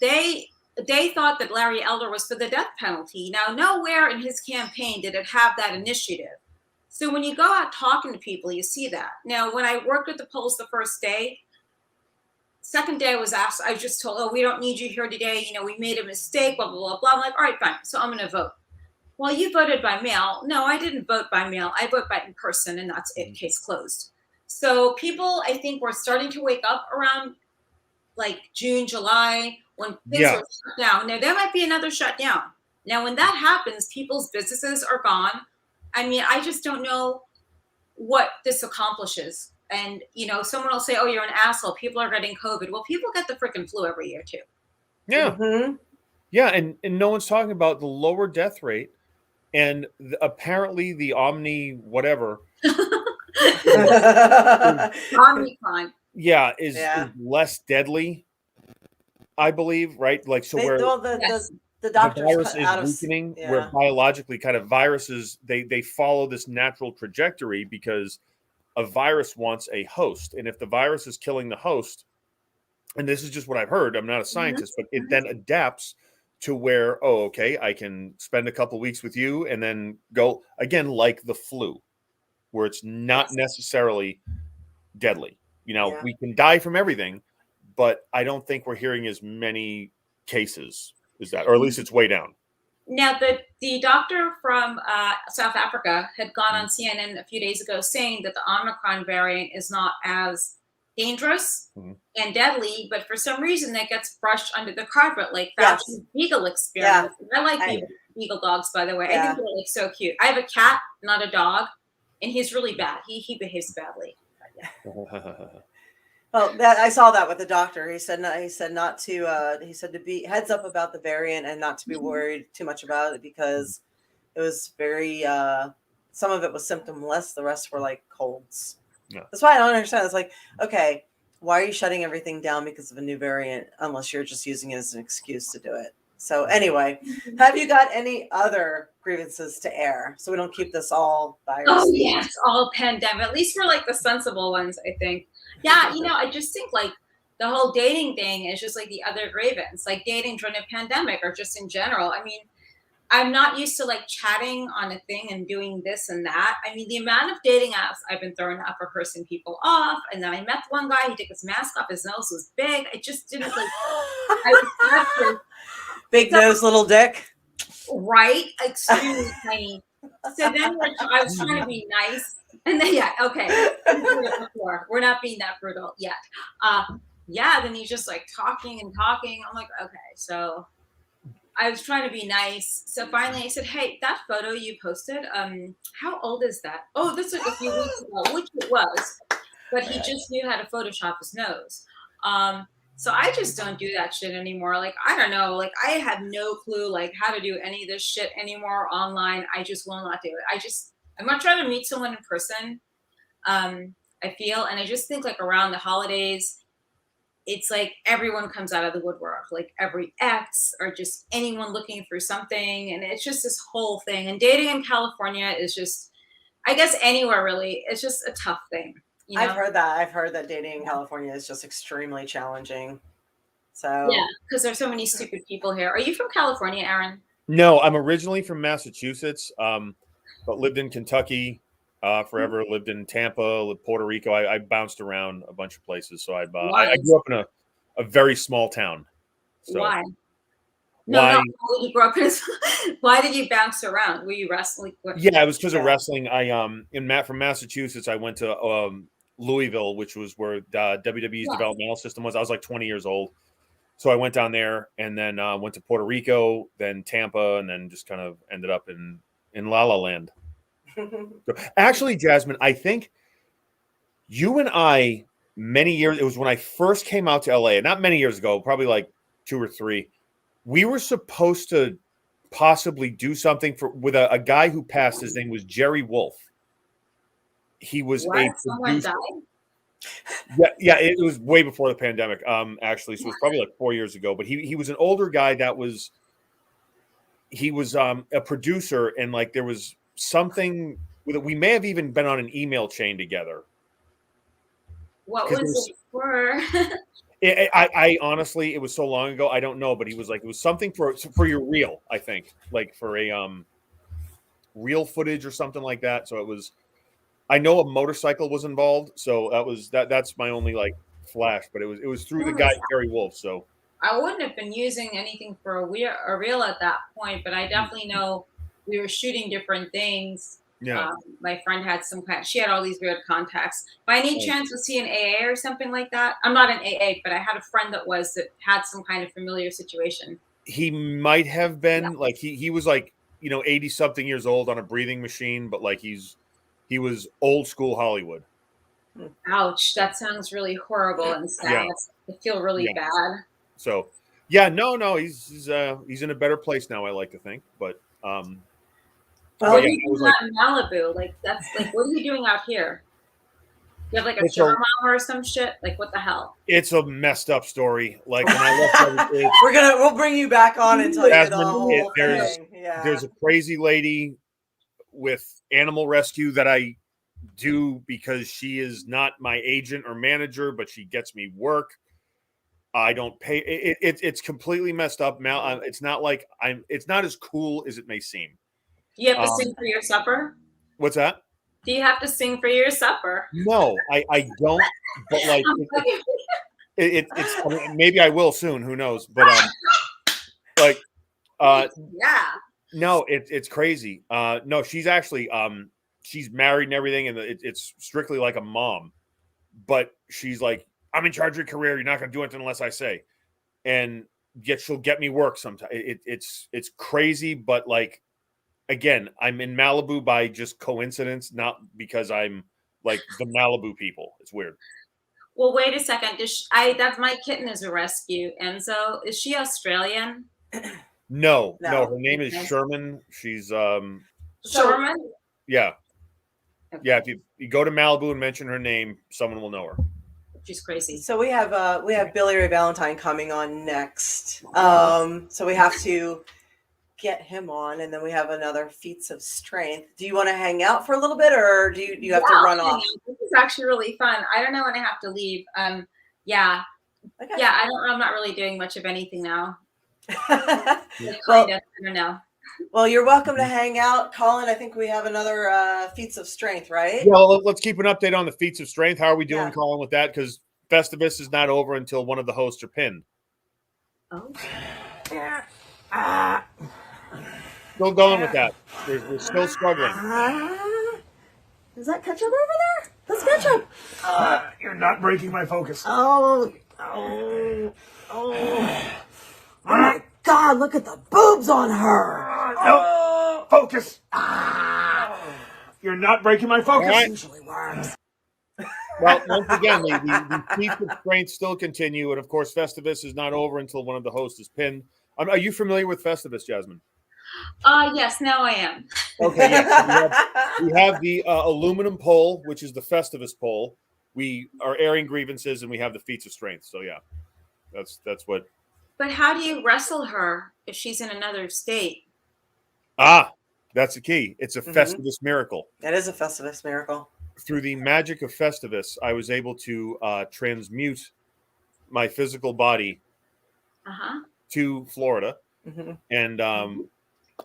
they thought that Larry Elder was for the death penalty. Now, nowhere in his campaign did it have that initiative. So when you go out talking to people, you see that. Now, when I worked at the polls the first day, second day I was just told, oh, we don't need you here today. We made a mistake, blah, blah, blah, blah. I'm like, all right, fine. So I'm going to vote. Well, you voted by mail. No, I didn't vote by mail. I vote by in person, and that's it. Case closed. So people, I think, were starting to wake up around like June, July, when things were shut down. Now, there might be another shutdown. Now, when that happens, people's businesses are gone. I mean, I just don't know what this accomplishes. And, someone will say, oh, you're an asshole. People are getting COVID. Well, people get the freaking flu every year, too. Yeah. Yeah. And no one's talking about the lower death rate. And apparently the Omni whatever. Omicron. Yeah, is less deadly, I believe, right? Like, so the doctors virus is weakening, where biologically kind of viruses, they follow this natural trajectory because a virus wants a host. And if the virus is killing the host, and this is just what I've heard, I'm not a scientist, but it then adapts to where, oh, okay, I can spend a couple weeks with you and then go again, like the flu, where it's not necessarily deadly. We can die from everything, but I don't think we're hearing as many cases as that, or at least it's way down. Now, the doctor from South Africa had gone on CNN a few days ago saying that the Omicron variant is not as dangerous and deadly, but for some reason that gets brushed under the carpet, like Fauci's beagle experiment. I like beagle dogs, by the way. I think they're like so cute. I have a cat, not a dog, and he's really bad. He behaves badly. Well, I saw that with the doctor. He said to be heads up about the variant and not to be worried too much about it because it was very some of it was symptomless. The rest were like colds. Yeah. That's why I don't understand. It's like, okay, why are you shutting everything down because of a new variant unless you're just using it as an excuse to do it? So anyway, have you got any other grievances to air so we don't keep this all virus? Oh, yes, all pandemic. At least we're like the sensible ones, I think. Yeah, I just think like the whole dating thing is just like the other grievance, like dating during a pandemic or just in general. I mean, I'm not used to like chatting on a thing and doing this and that. I mean, the amount of dating apps I've been throwing up for cursing people off. And then I met one guy, he took his mask off, his nose was big. I just didn't like, I was big nose, little dick. Right? Extremely tiny. So then I was trying to be nice. And then, we're not being that brutal yet. Then he's just like talking and talking. I'm like, okay, so I was trying to be nice. So finally I said, hey, that photo you posted, how old is that? Oh, this was a few weeks ago, which it was. But he just knew how to Photoshop his nose. So I just don't do that shit anymore. Like, I don't know. Like, I have no clue, like, how to do any of this shit anymore online. I just will not do it. I'm much rather meet someone in person, I feel. And I just think, like, around the holidays, it's like everyone comes out of the woodwork, like every ex or just anyone looking for something. And it's just this whole thing. And dating in California is just, I guess anywhere really, it's just a tough thing. I've heard that dating in California is just extremely challenging. So yeah, because there's so many stupid people here. Are you from California, Aron? No, I'm originally from Massachusetts, but lived in Kentucky forever. Lived in Tampa, lived Puerto Rico. I bounced around a bunch of places. So I grew up in a very small town. So why? Why did you grow up in? Why did you bounce around? Were you wrestling? Yeah, it was because of wrestling. From Massachusetts, I went to Louisville, which was where WWE's developmental system was. I was like 20 years old. So I went down there and then went to Puerto Rico, then Tampa, and then just kind of ended up in La La Land. So, actually, Jasmine, I think you and I, it was when I first came out to LA, not many years ago, probably like 2 or 3. We were supposed to possibly do something with a guy who passed. His name was Jerry Wolf. He was a What? Someone producer. died? Yeah, it was way before the pandemic, actually. So it was probably like 4 years ago. But he was an older guy that was a producer, and like there was something with it. We may have even been on an email chain together. What was it for? I honestly, it was so long ago, I don't know. But he was like, it was something for your reel, I think, like for a reel footage or something like that. So it was. I know a motorcycle was involved, so that's my only like flash. But it was through the guy Gary Wolf. So I wouldn't have been using anything for a reel at that point, but I definitely know we were shooting different things. yeah, My friend had she had all these weird contacts. By any chance, was he an AA or something like that? I'm not an AA, but I had a friend that had some kind of familiar situation. he might have been like he was like 80 something years old on a breathing machine, but like he was old school Hollywood. Ouch, that sounds really horrible and sad. Yeah. I feel really bad. So, yeah, no, he's in a better place now. I like to think, but what are you doing out in Malibu? Like that's like, what are you doing out here? You have like a sugar mama or some shit? Like what the hell? It's a messed up story. Like when I left, we'll bring you back on and tell you the whole thing. Yeah. There's a crazy lady with animal rescue that I do because she is not my agent or manager, but she gets me work. I don't pay. It's completely messed up. It's not like it's not as cool as it may seem. You have to sing for your supper? What's that? Do you have to sing for your supper? No, I don't. But like, it's I mean, maybe I will soon. Who knows? But like, yeah. No, it's crazy. No, she's actually she's married and everything, and it's strictly like a mom. But she's like, I'm in charge of your career. You're not going to do anything unless I say. And yet she'll get me work sometimes. It's crazy, but like, again, I'm in Malibu by just coincidence, not because I'm like the Malibu people. It's weird. Well, wait a second. That's my kitten is a rescue. Enzo, is she Australian? No. Her name is Sherman. She's Sherman. Yeah. Okay. Yeah. If you go to Malibu and mention her name, someone will know her. She's crazy. So we have Billy Ray Valentine coming on next. So we have to get him on, and then we have another Feats of Strength. Do you want to hang out for a little bit, or do you have to run off? This is actually really fun. I don't know when I have to leave. Yeah. Okay. Yeah, I'm not really doing much of anything now. I don't know. Well, you're welcome to hang out, Colin. I think we have another Feats of Strength, right? Yeah, well, let's keep an update on the Feats of Strength. How are we doing, Colin, with that? Because Festivus is not over until one of the hosts are pinned. Oh. Still going with that. We're still struggling. Is that ketchup over there? That's ketchup. You're not breaking my focus. Oh my God, look at the boobs on her. No, focus. You're not breaking my focus. Right. Usually works. Well, once again, the Feats of Strength still continue. And of course, Festivus is not over until one of the hosts is pinned. Are you familiar with Festivus, Jasmine? Yes, now I am. Okay, yeah. We have the aluminum pole, which is the Festivus pole. We are airing grievances, and we have the Feats of Strength. So yeah, that's what. But how do you wrestle her if she's in another state? That's the key. It's a Festivus Miracle. It is a Festivus Miracle. Through the magic of Festivus, I was able to transmute my physical body to Florida, and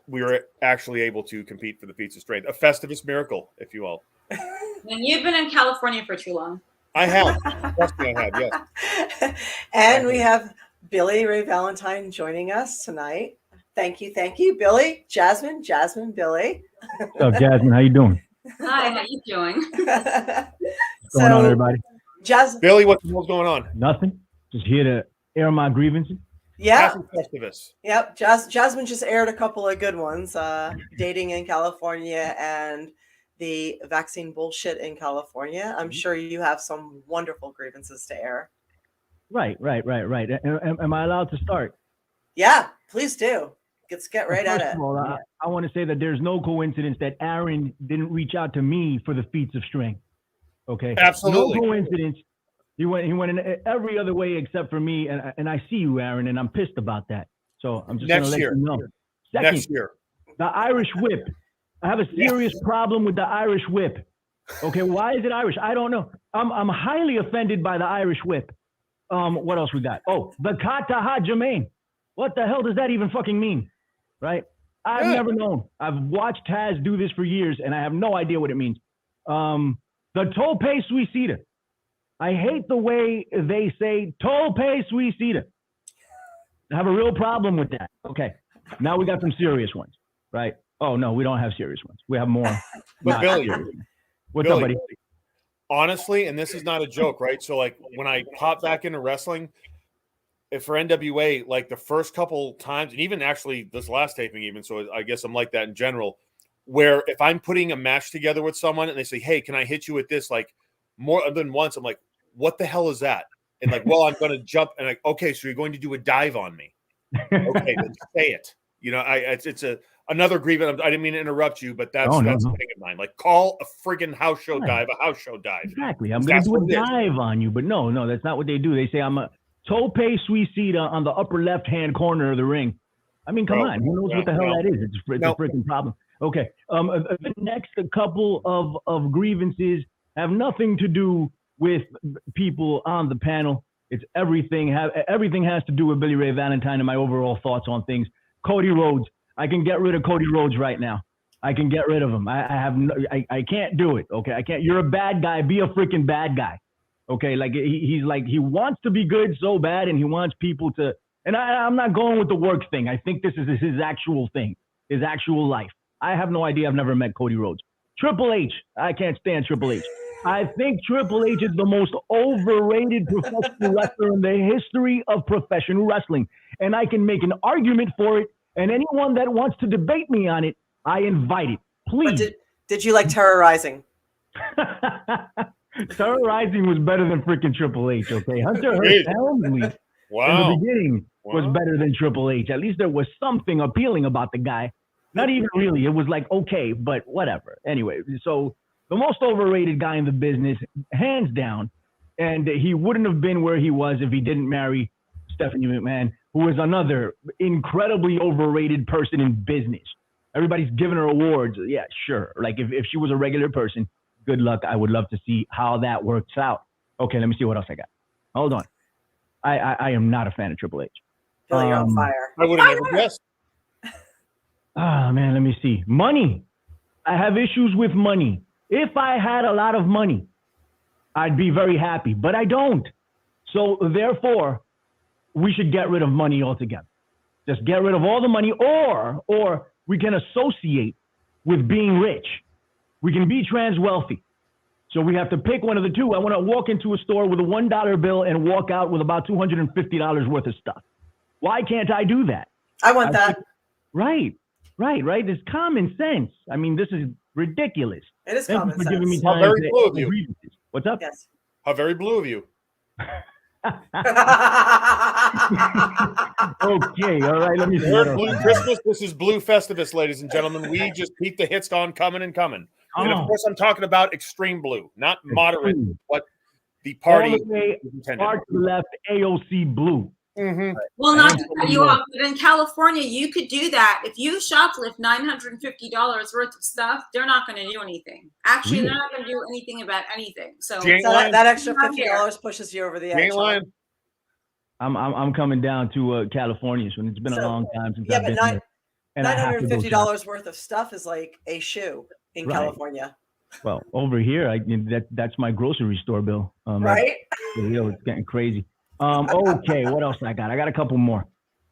we were actually able to compete for the Feats of Strength. A Festivus Miracle, if you will. And you've been in California for too long. I have. Trust me, I have, yes. And we have Billy Ray Valentine joining us tonight. Thank you, Billy. Jasmine, Billy. What's up, Jasmine? How you doing? Hi, how you doing? What's going on, everybody? Billy, what's going on? Nothing. Just here to air my grievances. Yeah. Festivus. Yep. Jasmine just aired a couple of good ones. Dating in California and the vaccine bullshit in California. I'm sure you have some wonderful grievances to air. Right. Am I allowed to start? Yeah, Please do. Let's get right at First it. of all, I want to say that there's no coincidence that Aron didn't reach out to me for the Feats of Strength. Okay. Absolutely. No coincidence. He went in every other way except for me, and I see you, Aron, and I'm pissed about that. So I'm just going to let you know. Second, Next year. the Irish whip. I have a serious problem with the Irish whip. Okay, why is it Irish? I don't know. I'm highly offended by the Irish whip. What else we got? Oh, the Kataha Jermaine. What the hell does that even fucking mean? Right? I've never known. I've watched Taz do this for years, and I have no idea what it means. The Tope Suicida. I hate the way they say Tope Suicida. I have a real problem with that. Okay, now we got some serious ones, right? Oh, no, we don't have serious ones. We have more. But Billy, what's up, buddy? Honestly, and this is not a joke, right? So, like, when I pop back into wrestling, for NWA, like the first couple times, and even actually this last taping, even, so I guess I'm like that in general, where if I'm putting a match together with someone and they say, hey, can I hit you with this? Like, more than once, I'm like, what the hell is that? And like, well, I'm going to jump. And like, okay, so you're going to do a dive on me. Okay, then say it. You know, it's another grievance. I didn't mean to interrupt you, but that's a thing of mine. Like, call a friggin' house show dive a house show dive. Exactly. I'm going to do a dive on you, but no, that's not what they do. They say I'm a Tope Suicida on the upper left-hand corner of the ring. I mean, come on. Who knows what the hell that is? It's a freaking problem. Okay. The next couple of grievances have nothing to do with people on the panel. It's everything has to do with Billy Ray Valentine and my overall thoughts on things. Cody Rhodes. I can get rid of Cody Rhodes right now. I can get rid of him. I can't do it. Okay. I can't. You're a bad guy. Be a freaking bad guy. Okay. Like he's like, he wants to be good so bad, and he wants people to, and I'm not going with the work thing. I think this is his actual thing, his actual life. I have no idea. I've never met Cody Rhodes. Triple H. I can't stand Triple H. I think Triple H is the most overrated professional wrestler in the history of professional wrestling. And I can make an argument for it. And anyone that wants to debate me on it, I invite it. Please. Did you like Terrorizing? Terrorizing was better than freaking Triple H, okay? Hunter Hearst Helmsley in the beginning was better than Triple H. At least there was something appealing about the guy. Not even really. It was like, okay, but whatever. Anyway, so the most overrated guy in the business, hands down, and he wouldn't have been where he was if he didn't marry Stephanie McMahon, who is another incredibly overrated person in business. Everybody's giving her awards. Yeah, sure. Like if she was a regular person, good luck. I would love to see how that works out. Okay, let me see what else I got. Hold on. I am not a fan of Triple H. Billy, you're on fire. I would have never guessed. Man, let me see. Money. I have issues with money. If I had a lot of money, I'd be very happy, but I don't. So therefore, we should get rid of money altogether. Just get rid of all the money, or we can associate with being rich. We can be trans wealthy. So we have to pick one of the two. I want to walk into a store with a $1 bill and walk out with about $250 worth of stuff. Why can't I do that? I want that. Right. It's common sense. I mean, this is ridiculous. It is common sense. Giving me How time very blue of you. What's up? Yes. How very blue of you. Okay, all right. Let me see. Heard Blue Christmas. This is Blue Festivus, ladies and gentlemen. We just keep the hits on coming and coming. And of course, I'm talking about extreme blue, not moderate, what the party all the way far to the left, AOC blue. Mm-hmm. Well, not to cut you off, but in California, you could do that. If you shoplift $950 worth of stuff, they're not going to do anything. Actually, they're not going to do anything about anything. So that extra $50 pushes you over the edge. I'm coming down to California, so it's been a long time since I've been here. And $950 worth of stuff is like a shoe in California. Well, over here, that's my grocery store bill. Right? It's getting crazy. Okay, what else I got? I got a couple more.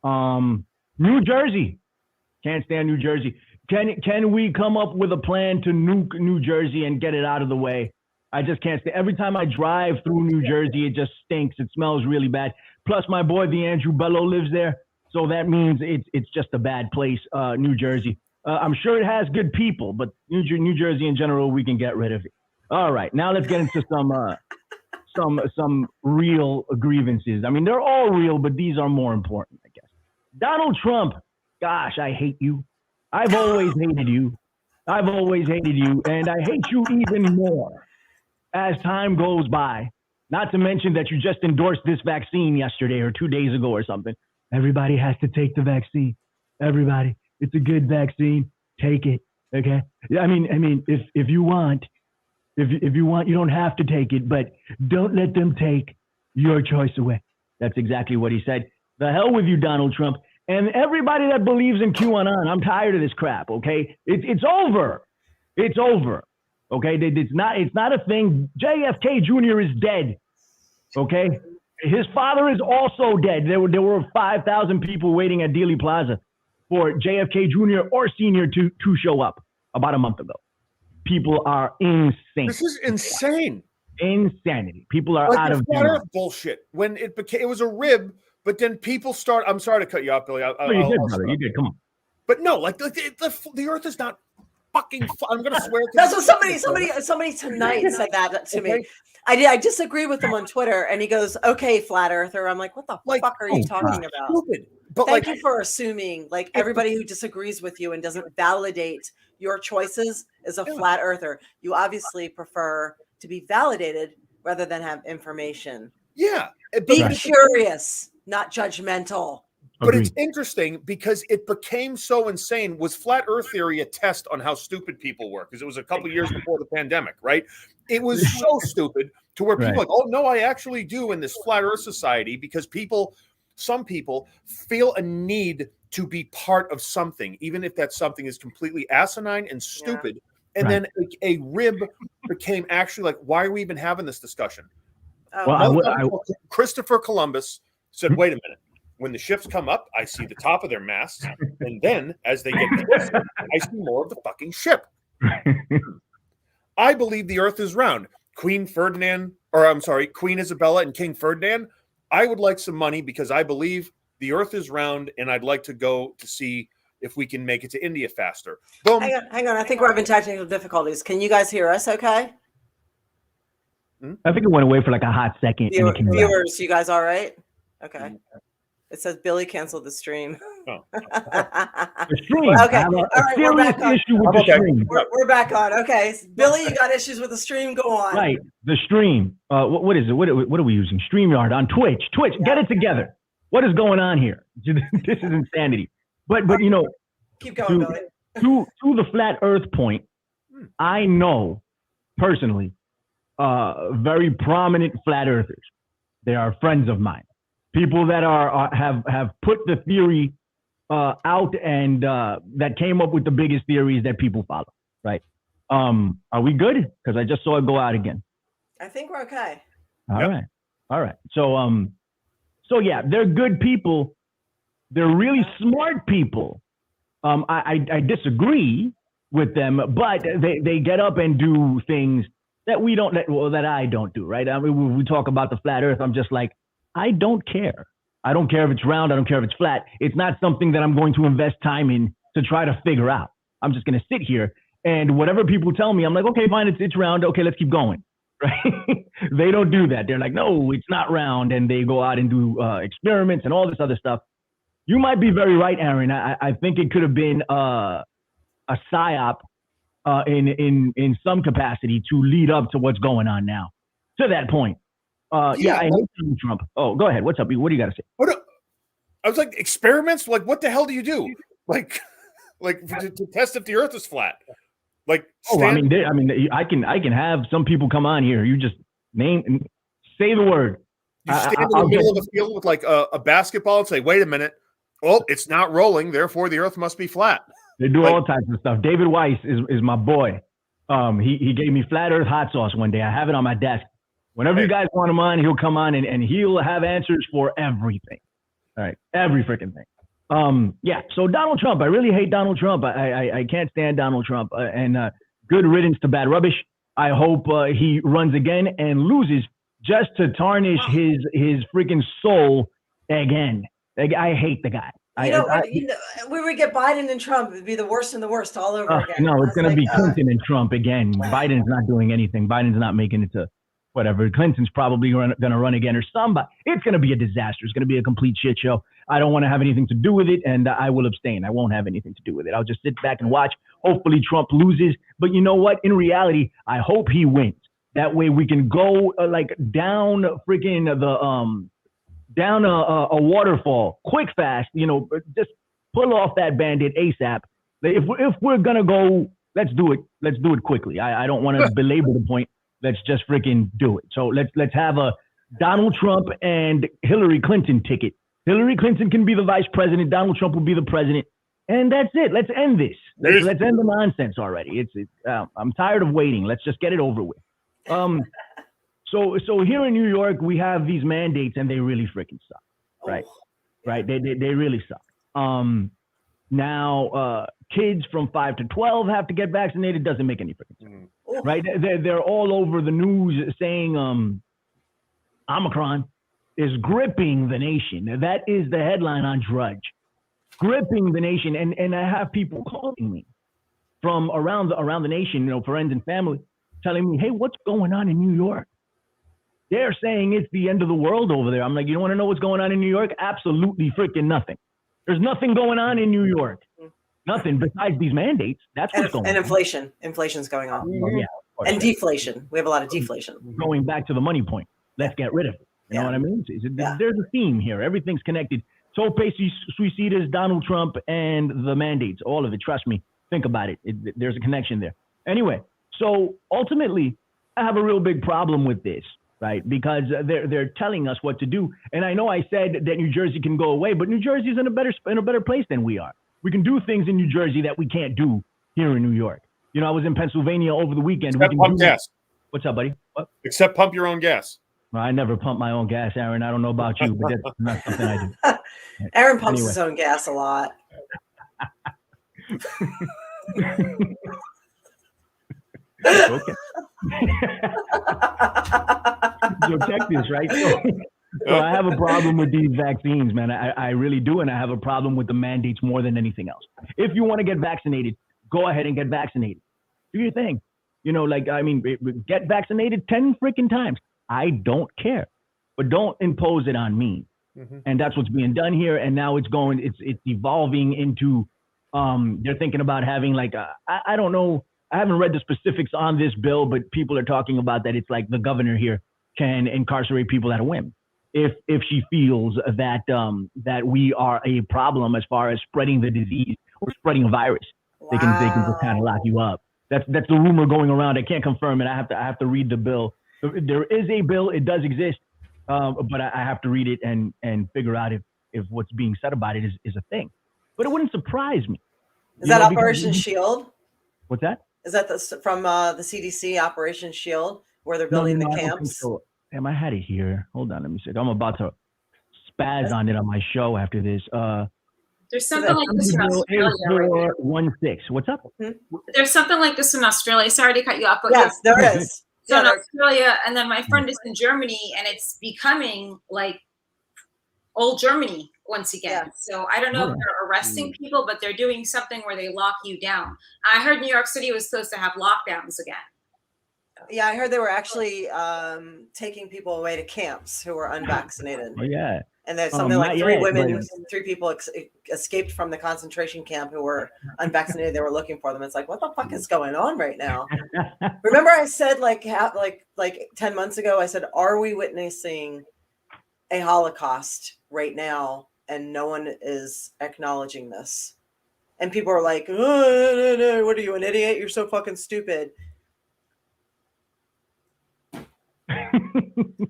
New Jersey. Can't stand New Jersey. Can we come up with a plan to nuke New Jersey and get it out of the way? I just can't stand. Every time I drive through New Jersey, it just stinks. It smells really bad. Plus, my boy, the Andrew Bello, lives there. So that means it's just a bad place, New Jersey. I'm sure it has good people, but New Jersey in general, we can get rid of it. All right, now let's get into some real grievances. I mean, they're all real, but these are more important, I guess. Donald Trump, gosh, I hate you. I've always hated you. I've always hated you, and I hate you even more as time goes by. Not to mention that you just endorsed this vaccine yesterday or 2 days ago or something. Everybody has to take the vaccine. Everybody. It's a good vaccine. Take it. Okay? I mean, if you want, if you want, you don't have to take it, but don't let them take your choice away. That's exactly what he said. The hell with you, Donald Trump. And everybody that believes in QAnon, I'm tired of this crap, okay? It's over. It's over. Okay? It's not a thing. JFK Jr. is dead. Okay? His father is also dead. There were 5,000 people waiting at Dealey Plaza for JFK Jr. or Sr. to show up about a month ago. People are insane. This is insane. Insanity. People are like out of flat Earth bullshit. When it was a rib, but then people start. I'm sorry to cut you off, Billy. You did, brother. You did. Come on. But no, like the Earth is not fucking. I'm gonna swear. That's what somebody tonight said that to me. I disagree with him on Twitter, and he goes, "Okay, flat earther." I'm like, "What the fuck are you talking about?" Stupid. But Thank you for assuming, like, everybody who disagrees with you and doesn't validate your choices is a flat earther. You obviously prefer to be validated rather than have information. Yeah, be curious, not judgmental. But it's interesting because it became so insane. Was flat Earth theory a test on how stupid people were? Because it was a couple of years before the pandemic, right? It was so stupid to where people are like, oh no, I actually do in this flat Earth society, because some people feel a need to be part of something, even if that something is completely asinine and stupid. Yeah. And then a rib became actually like, why are we even having this discussion? Christopher Columbus said, wait a minute. When the ships come up, I see the top of their masts. And then as they get closer, I see more of the fucking ship. I believe the earth is round. Queen Isabella and King Ferdinand, I would like some money because I believe the earth is round, and I'd like to go to see if we can make it to India faster. Boom. Hang on. I think we're having technical difficulties. Can you guys hear us okay? I think it went away for like a hot second. Viewers, you guys all right? Okay. It says Billy canceled the stream. Oh. The stream. Okay. All right, we're back on. Issue with the stream. We're back on. Okay. Billy, you got issues with the stream. Go on. Right. The stream. What is it? What are we using? StreamYard on Twitch. Get it together. What is going on here? This is insanity. But you know, keep going, Billy. to the flat Earth point, I know personally very prominent flat earthers. They are friends of mine. People that have put the theory out and that came up with the biggest theories that people follow. Right? Are we good? Because I just saw it go out again. I think we're okay. All right. So yeah, they're good people. They're really smart people. I disagree with them, but they get up and do things that that I don't do. Right? I mean, when we talk about the flat Earth, I'm just like, I don't care. I don't care if it's round. I don't care if it's flat. It's not something that I'm going to invest time in to try to figure out. I'm just going to sit here and whatever people tell me, I'm like, okay, fine. It's round. Okay, let's keep going. Right? They don't do that. They're like, no, it's not round. And they go out and do experiments and all this other stuff. You might be very right, Aron. I think it could have been a psyop in some capacity to lead up to what's going on now. To that point. I hate Donald Trump. Oh, go ahead. What's up? What do you got to say? I was like, experiments? Like, what the hell do you do? Like to test if the Earth is flat. Like, I can have some people come on here. You just say the word. You stand in the middle of the field with like a basketball and say, "Wait a minute, oh, it's not rolling. Therefore, the Earth must be flat." They do all types of stuff. David Weiss is my boy. He gave me flat Earth hot sauce one day. I have it on my desk. Whenever you guys want him on, he'll come on and he'll have answers for everything. All right. Every freaking thing. So Donald Trump, I really hate Donald Trump. I can't stand Donald Trump. And good riddance to bad rubbish. I hope he runs again and loses just to tarnish his freaking soul again. I hate the guy. We would get Biden and Trump. It'd be the worst and the worst all over again. No, it's going to be Clinton and Trump again. Biden's not doing anything. Biden's not making it to whatever. Clinton's probably going to run again or somebody. It's going to be a disaster. It's going to be a complete shit show. I don't want to have anything to do with it, and I will abstain. I won't have anything to do with it. I'll just sit back and watch. Hopefully Trump loses. But you know what? In reality, I hope he wins. That way we can go down freaking down a waterfall, quick, fast, just pull off that Band-Aid ASAP. If we're going to go, let's do it. Let's do it quickly. I don't want to belabor the point. Let's just freaking do it. So let's have a Donald Trump and Hillary Clinton ticket. Hillary Clinton can be the vice president. Donald Trump will be the president. And that's it. Let's end this. Let's end the nonsense already. I'm tired of waiting. Let's just get it over with. So here in New York, we have these mandates, and they really freaking suck, right? Right? They really suck. Now, kids from 5 to 12 have to get vaccinated. Doesn't make any freaking sense, right? They're all over the news saying Omicron is gripping the nation. That is the headline on Drudge. Gripping the nation, and I have people calling me from around the nation, friends and family, telling me, "Hey, what's going on in New York?" They're saying it's the end of the world over there. I'm like, you don't want to know what's going on in New York? Absolutely freaking nothing. There's nothing going on in New York. Nothing besides these mandates. That's what's going on. And inflation. Inflation's going on. Yeah, and deflation. We have a lot of deflation. Going back to the money point. Let's get rid of it. You know what I mean? There's a theme here. Everything's connected. Tope Suicidas, Donald Trump, and the mandates. All of it. Trust me. Think about it. There's a connection there. Anyway, so ultimately, I have a real big problem with this, right? Because they're telling us what to do. And I know I said that New Jersey can go away, but New Jersey's in a better place than we are. We can do things in New Jersey that we can't do here in New York. I was in Pennsylvania over the weekend. Except pump gas. What's up, buddy? What? Except pump your own gas. Well, I never pump my own gas, Aaron. I don't know about you, but that's not something I do. Aaron pumps his own gas a lot. Okay. So check this, right? So I have a problem with these vaccines, man. I really do, and I have a problem with the mandates more than anything else. If you want to get vaccinated, go ahead and get vaccinated. Do your thing. Get vaccinated 10 freaking times. I don't care, but don't impose it on me. Mm-hmm. And that's what's being done here. And now it's evolving into, they're thinking about having I don't know. I haven't read the specifics on this bill, but people are talking about that. It's like the governor here can incarcerate people at a whim if she feels that that we are a problem as far as spreading the disease or spreading a virus. Wow. They can just kind of lock you up. That's the rumor going around. I can't confirm it. I have to read the bill. There is a bill. It does exist, but I have to read it and figure out if what's being said about it is a thing. But it wouldn't surprise me. Is that Operation Shield? What's that? Is that from the CDC, Operation Shield, where they're building the camps? So. Damn, I had it here. Hold on, let me see. I'm about to spaz on it on my show after this. There's something like this in Australia. 416. What's up? There's something like this in Australia. Sorry to cut you off. But yes, there is. So in Australia, and then my friend is in Germany, and it's becoming like old Germany once again. Yeah. So I don't know if they're arresting people, but they're doing something where they lock you down. I heard New York City was supposed to have lockdowns again. Yeah, I heard they were actually taking people away to camps who were unvaccinated. Oh, yeah. And there's something like three people escaped from the concentration camp who were unvaccinated. They were looking for them. It's like, what the fuck is going on right now? Remember I said like 10 months ago, I said, are we witnessing a Holocaust right now? And no one is acknowledging this. And people are like, oh, no, what are you, an idiot? You're so fucking stupid.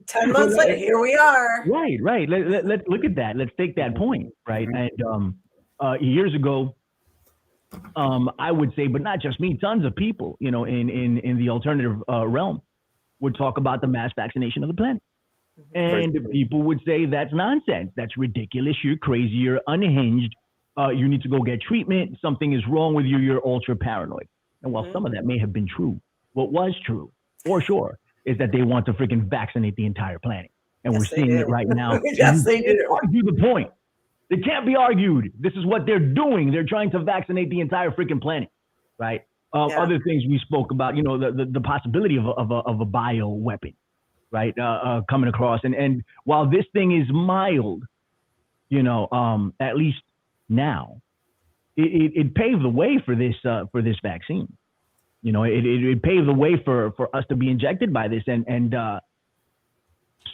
10 months later, here we are. Right. Let's look at that. Let's take that point, right? And years ago, I would say, but not just me, tons of people, in the alternative realm would talk about the mass vaccination of the planet. And people would say that's nonsense. That's ridiculous. You're crazy. You're unhinged. You need to go get treatment. Something is wrong with you. You're ultra paranoid. And while some of that may have been true, what was true, for sure, is that they want to freaking vaccinate the entire planet. And we're seeing it right now. Yes, they do. Argue the point. It can't be argued. This is what they're doing. They're trying to vaccinate the entire freaking planet, right? Other things we spoke about, the possibility of a bio weapon, right? Coming across. And while this thing is mild, at least now, it paved the way for this vaccine. It paved the way for us to be injected by this, and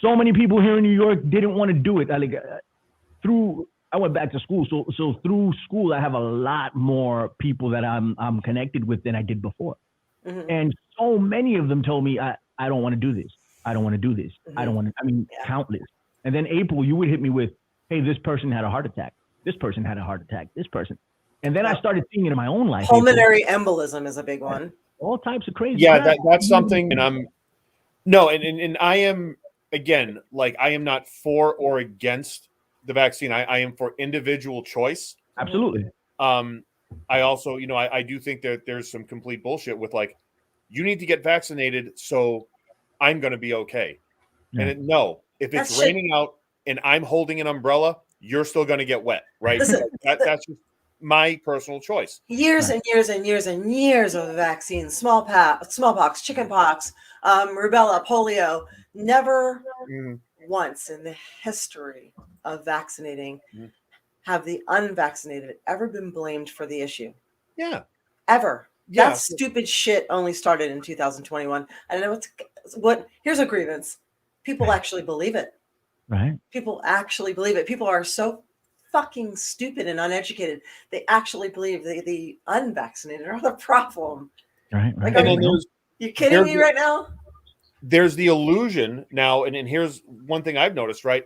so many people here in New York didn't want to do it. I went back to school, so through school, I have a lot more people that I'm connected with than I did before, and so many of them told me, I don't want to do this. I don't want to do this. I don't want to. I mean, countless. And then April, you would hit me with, hey, this person had a heart attack. This person had a heart attack. This person. And then I started seeing it in my own life. Pulmonary embolism is a big one. All types of crazy. Yeah, crap. that's something. And I am, again, like, I am not for or against the vaccine. I am for individual choice. Absolutely. I also, I do think that there's some complete bullshit with, like, you need to get vaccinated, so I'm going to be okay. Yeah. And if it's raining out and I'm holding an umbrella, you're still going to get wet, right? That's just my personal choice. Years and years and years and years of vaccines, smallpox, chickenpox, rubella, polio. Never once in the history of vaccinating have the unvaccinated ever been blamed for the issue. Yeah. Ever. Yeah. That stupid shit only started in 2021. I don't know here's a grievance. People actually believe it. Right. People actually believe it. People are so fucking stupid and uneducated. They actually believe the unvaccinated are the problem. Right. Like, And then you kidding me right now? There's the illusion now, and here's one thing I've noticed, right?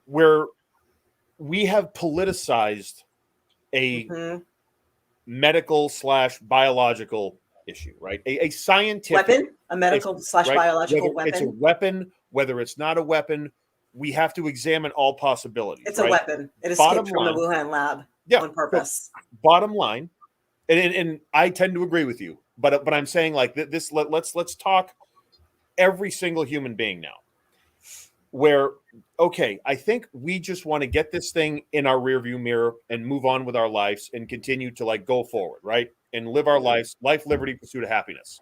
Where we have politicized a medical / biological issue, right? A scientific weapon, a medical / biological weapon. It's a weapon, whether it's not a weapon, we have to examine all possibilities. It's a weapon. It escaped from the Wuhan lab on purpose. Bottom line, and I tend to agree with you, but I'm saying, like, this. Let's talk every single human being now. Where, okay, I think we just want to get this thing in our rearview mirror and move on with our lives and continue to, like, go forward, right? And live our lives, life, liberty, pursuit of happiness.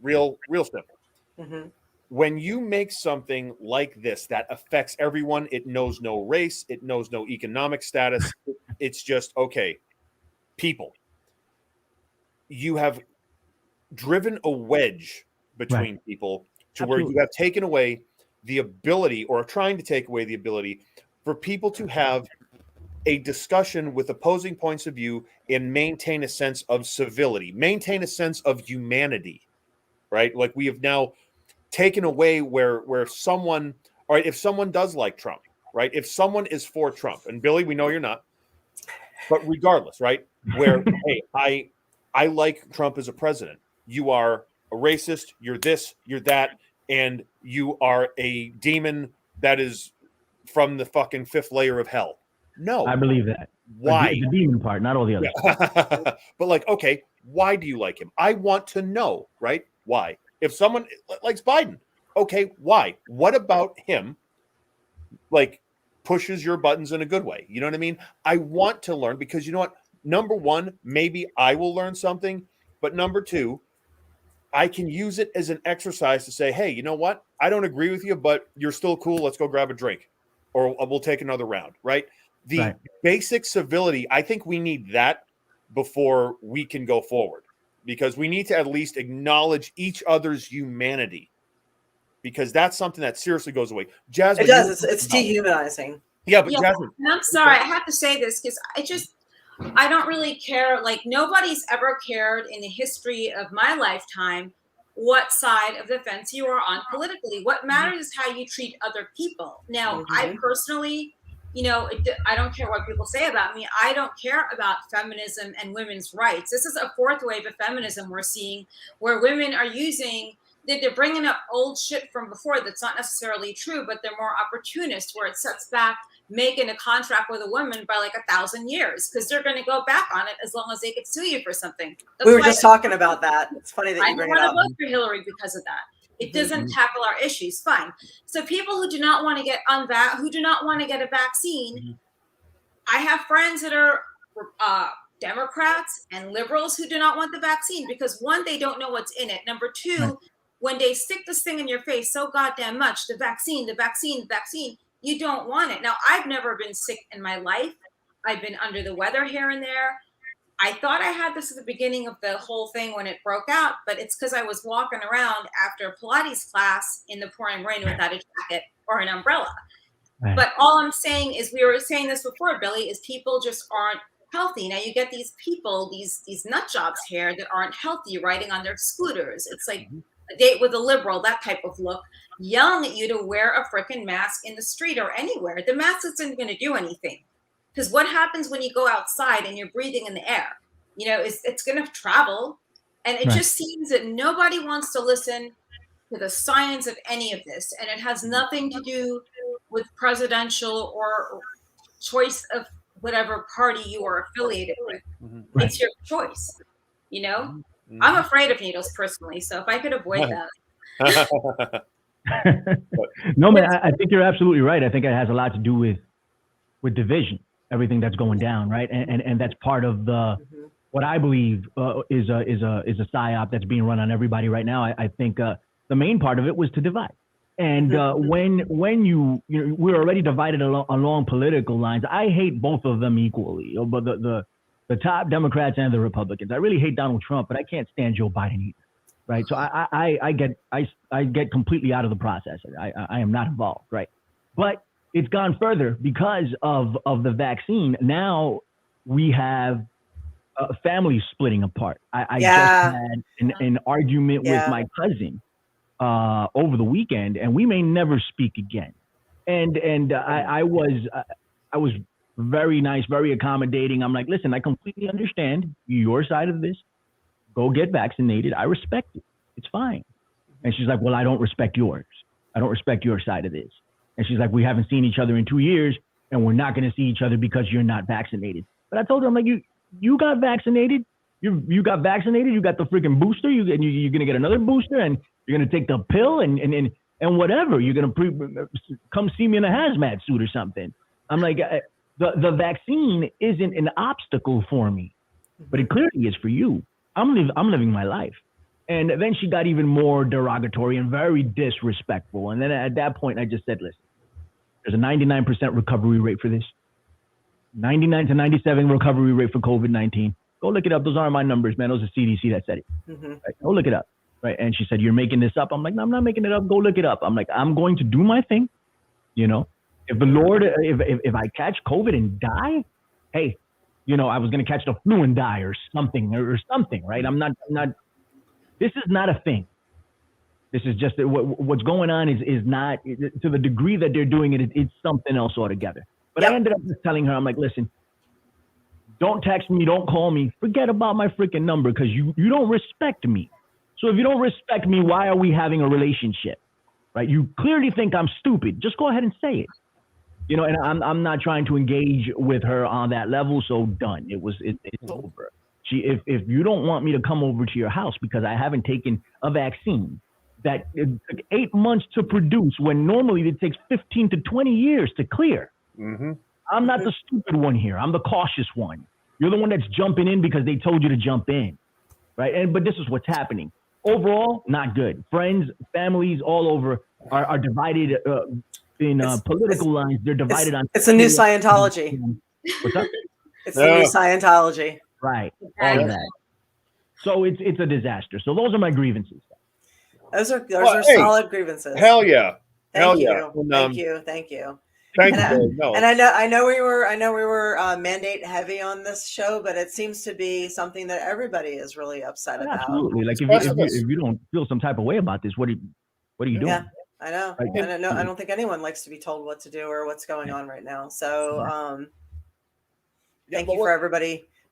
Real simple. When you make something like this that affects everyone, it knows no race, it knows no economic status. It's just, okay, people. You have driven a wedge between people to where you have taken away the ability, or trying to take away the ability, for people to have a discussion with opposing points of view and maintain a sense of civility, maintain a sense of humanity, right? Like, we have now taken away where someone, all right, if someone does like Trump, right? If someone is for Trump, and Billy, we know you're not, but regardless, right? Where, hey, I like Trump as a president. You are a racist, you're this, you're that, and you are a demon that is from the fucking 5th layer of hell. No. I believe that. Why? The demon part, not all the others. Yeah. But, like, okay, why do you like him? I want to know, right? Why? If someone likes Biden, okay, why? What about him, like, pushes your buttons in a good way? You know what I mean? I want to learn, because, you know what? Number one, maybe I will learn something, but number two, I can use it as an exercise to say, hey, you know what? I don't agree with you, but you're still cool. Let's go grab a drink, or we'll take another round, right? The basic civility, I think we need that before we can go forward, because we need to at least acknowledge each other's humanity, because that's something that seriously goes away. Jasmine, it does. It's dehumanizing. Yeah, but Jasmine. And I'm sorry, I have to say this, because I don't really care. Like, nobody's ever cared in the history of my lifetime what side of the fence you are on politically. What matters is how you treat other people. Now, I personally, I don't care what people say about me. I don't care about feminism and women's rights. This is a 4th wave of feminism we're seeing, where women are they're bringing up old shit from before that's not necessarily true, but they're more opportunist, where it sets back making a contract with a woman by like 1,000 years, because they're going to go back on it as long as they could sue you for something. We were just talking about that. It's funny that you bring it up. I want to vote for Hillary because of that. It doesn't tackle our issues. Fine. So people who do not want to get who do not want to get a vaccine, I have friends that are Democrats and liberals who do not want the vaccine, because one, they don't know what's in it. Number two, when they stick this thing in your face so goddamn much, the vaccine, you don't want it. Now, I've never been sick in my life. I've been under the weather here and there. I thought I had this at the beginning of the whole thing when it broke out, but it's because I was walking around after a Pilates class in the pouring rain without a jacket or an umbrella. Right. But all I'm saying is, we were saying this before, Billy, is people just aren't healthy. Now you get these people, these nut jobs here that aren't healthy, riding on their scooters. It's like a date with a liberal, that type of look, yelling at you to wear a freaking mask in the street or anywhere. The mask isn't going to do anything. Because what happens when you go outside and you're breathing in the air? You know, it's going to travel. And it just seems that nobody wants to listen to the science of any of this. And it has nothing to do with presidential or choice of whatever party you are affiliated with. It's your choice, you know? I'm afraid of needles personally. So if I could avoid that. No, man, I think you're absolutely right. I think it has a lot to do with division, everything that's going down, right? And that's part of the what I believe is a psyop that's being run on everybody right now. I think the main part of it was to divide. And when you know, we're already divided along political lines. I hate both of them equally, but the top Democrats and the Republicans. I really hate Donald Trump, but I can't stand Joe Biden either. Right. So I get completely out of the process. I am not involved. Right. But it's gone further because of the vaccine. Now we have families splitting apart. I just had an argument with my cousin over the weekend, and we may never speak again. And I was very nice, very accommodating. I'm like, listen, I completely understand your side of this. Go get vaccinated. I respect it. It's fine. And she's like, well, I don't respect yours. I don't respect your side of this. And she's like, we haven't seen each other in 2 years, and we're not going to see each other because you're not vaccinated. But I told her, I'm like, you got vaccinated. You got vaccinated. You got the freaking booster. You're going to get another booster, and you're going to take the pill and whatever. You're going to come see me in a hazmat suit or something. I'm like, the vaccine isn't an obstacle for me, but it clearly is for you. I'm living my life. And then she got even more derogatory and very disrespectful. And then at that point, I just said, listen, there's a 99% recovery rate for this. 99 to 97 recovery rate for COVID-19. Go look it up. Those aren't my numbers, man. Those are CDC that said it. Right? Go look it up. Right? And she said, you're making this up. I'm like, no, I'm not making it up. Go look it up. I'm like, I'm going to do my thing. You know, if the Lord, if I catch COVID and die, hey, you know, I was going to catch the flu and die or something, right? I'm not, this is not a thing. This is just, what's going on is not, to the degree that they're doing it, it's something else altogether. But I ended up just telling her, I'm like, listen, don't text me, don't call me, forget about my freaking number, because you don't respect me. So if you don't respect me, why are we having a relationship, right? You clearly think I'm stupid. Just go ahead and say it. You know, and I'm not trying to engage with her on that level. So done. It's over. If you don't want me to come over to your house because I haven't taken a vaccine that it took 8 months to produce, when normally it takes 15 to 20 years to clear. I'm not the stupid one here. I'm the cautious one. You're the one that's jumping in because they told you to jump in, right? But this is what's happening. Overall, not good. Friends, families all over are divided. In political lines, they're divided on. It's a new Scientology. What's up? It's the new Scientology. Right. All of that. So it's a disaster. So those are my grievances. Those are solid grievances. Hell yeah. Thank you. Thank you. Thank you. And I know we were mandate heavy on this show, but it seems to be something that everybody is really upset about. Absolutely. Like if you don't feel some type of way about this, what are you doing? Yeah. I know. Right. I don't think anyone likes to be told what to do or what's going on right now. So thank you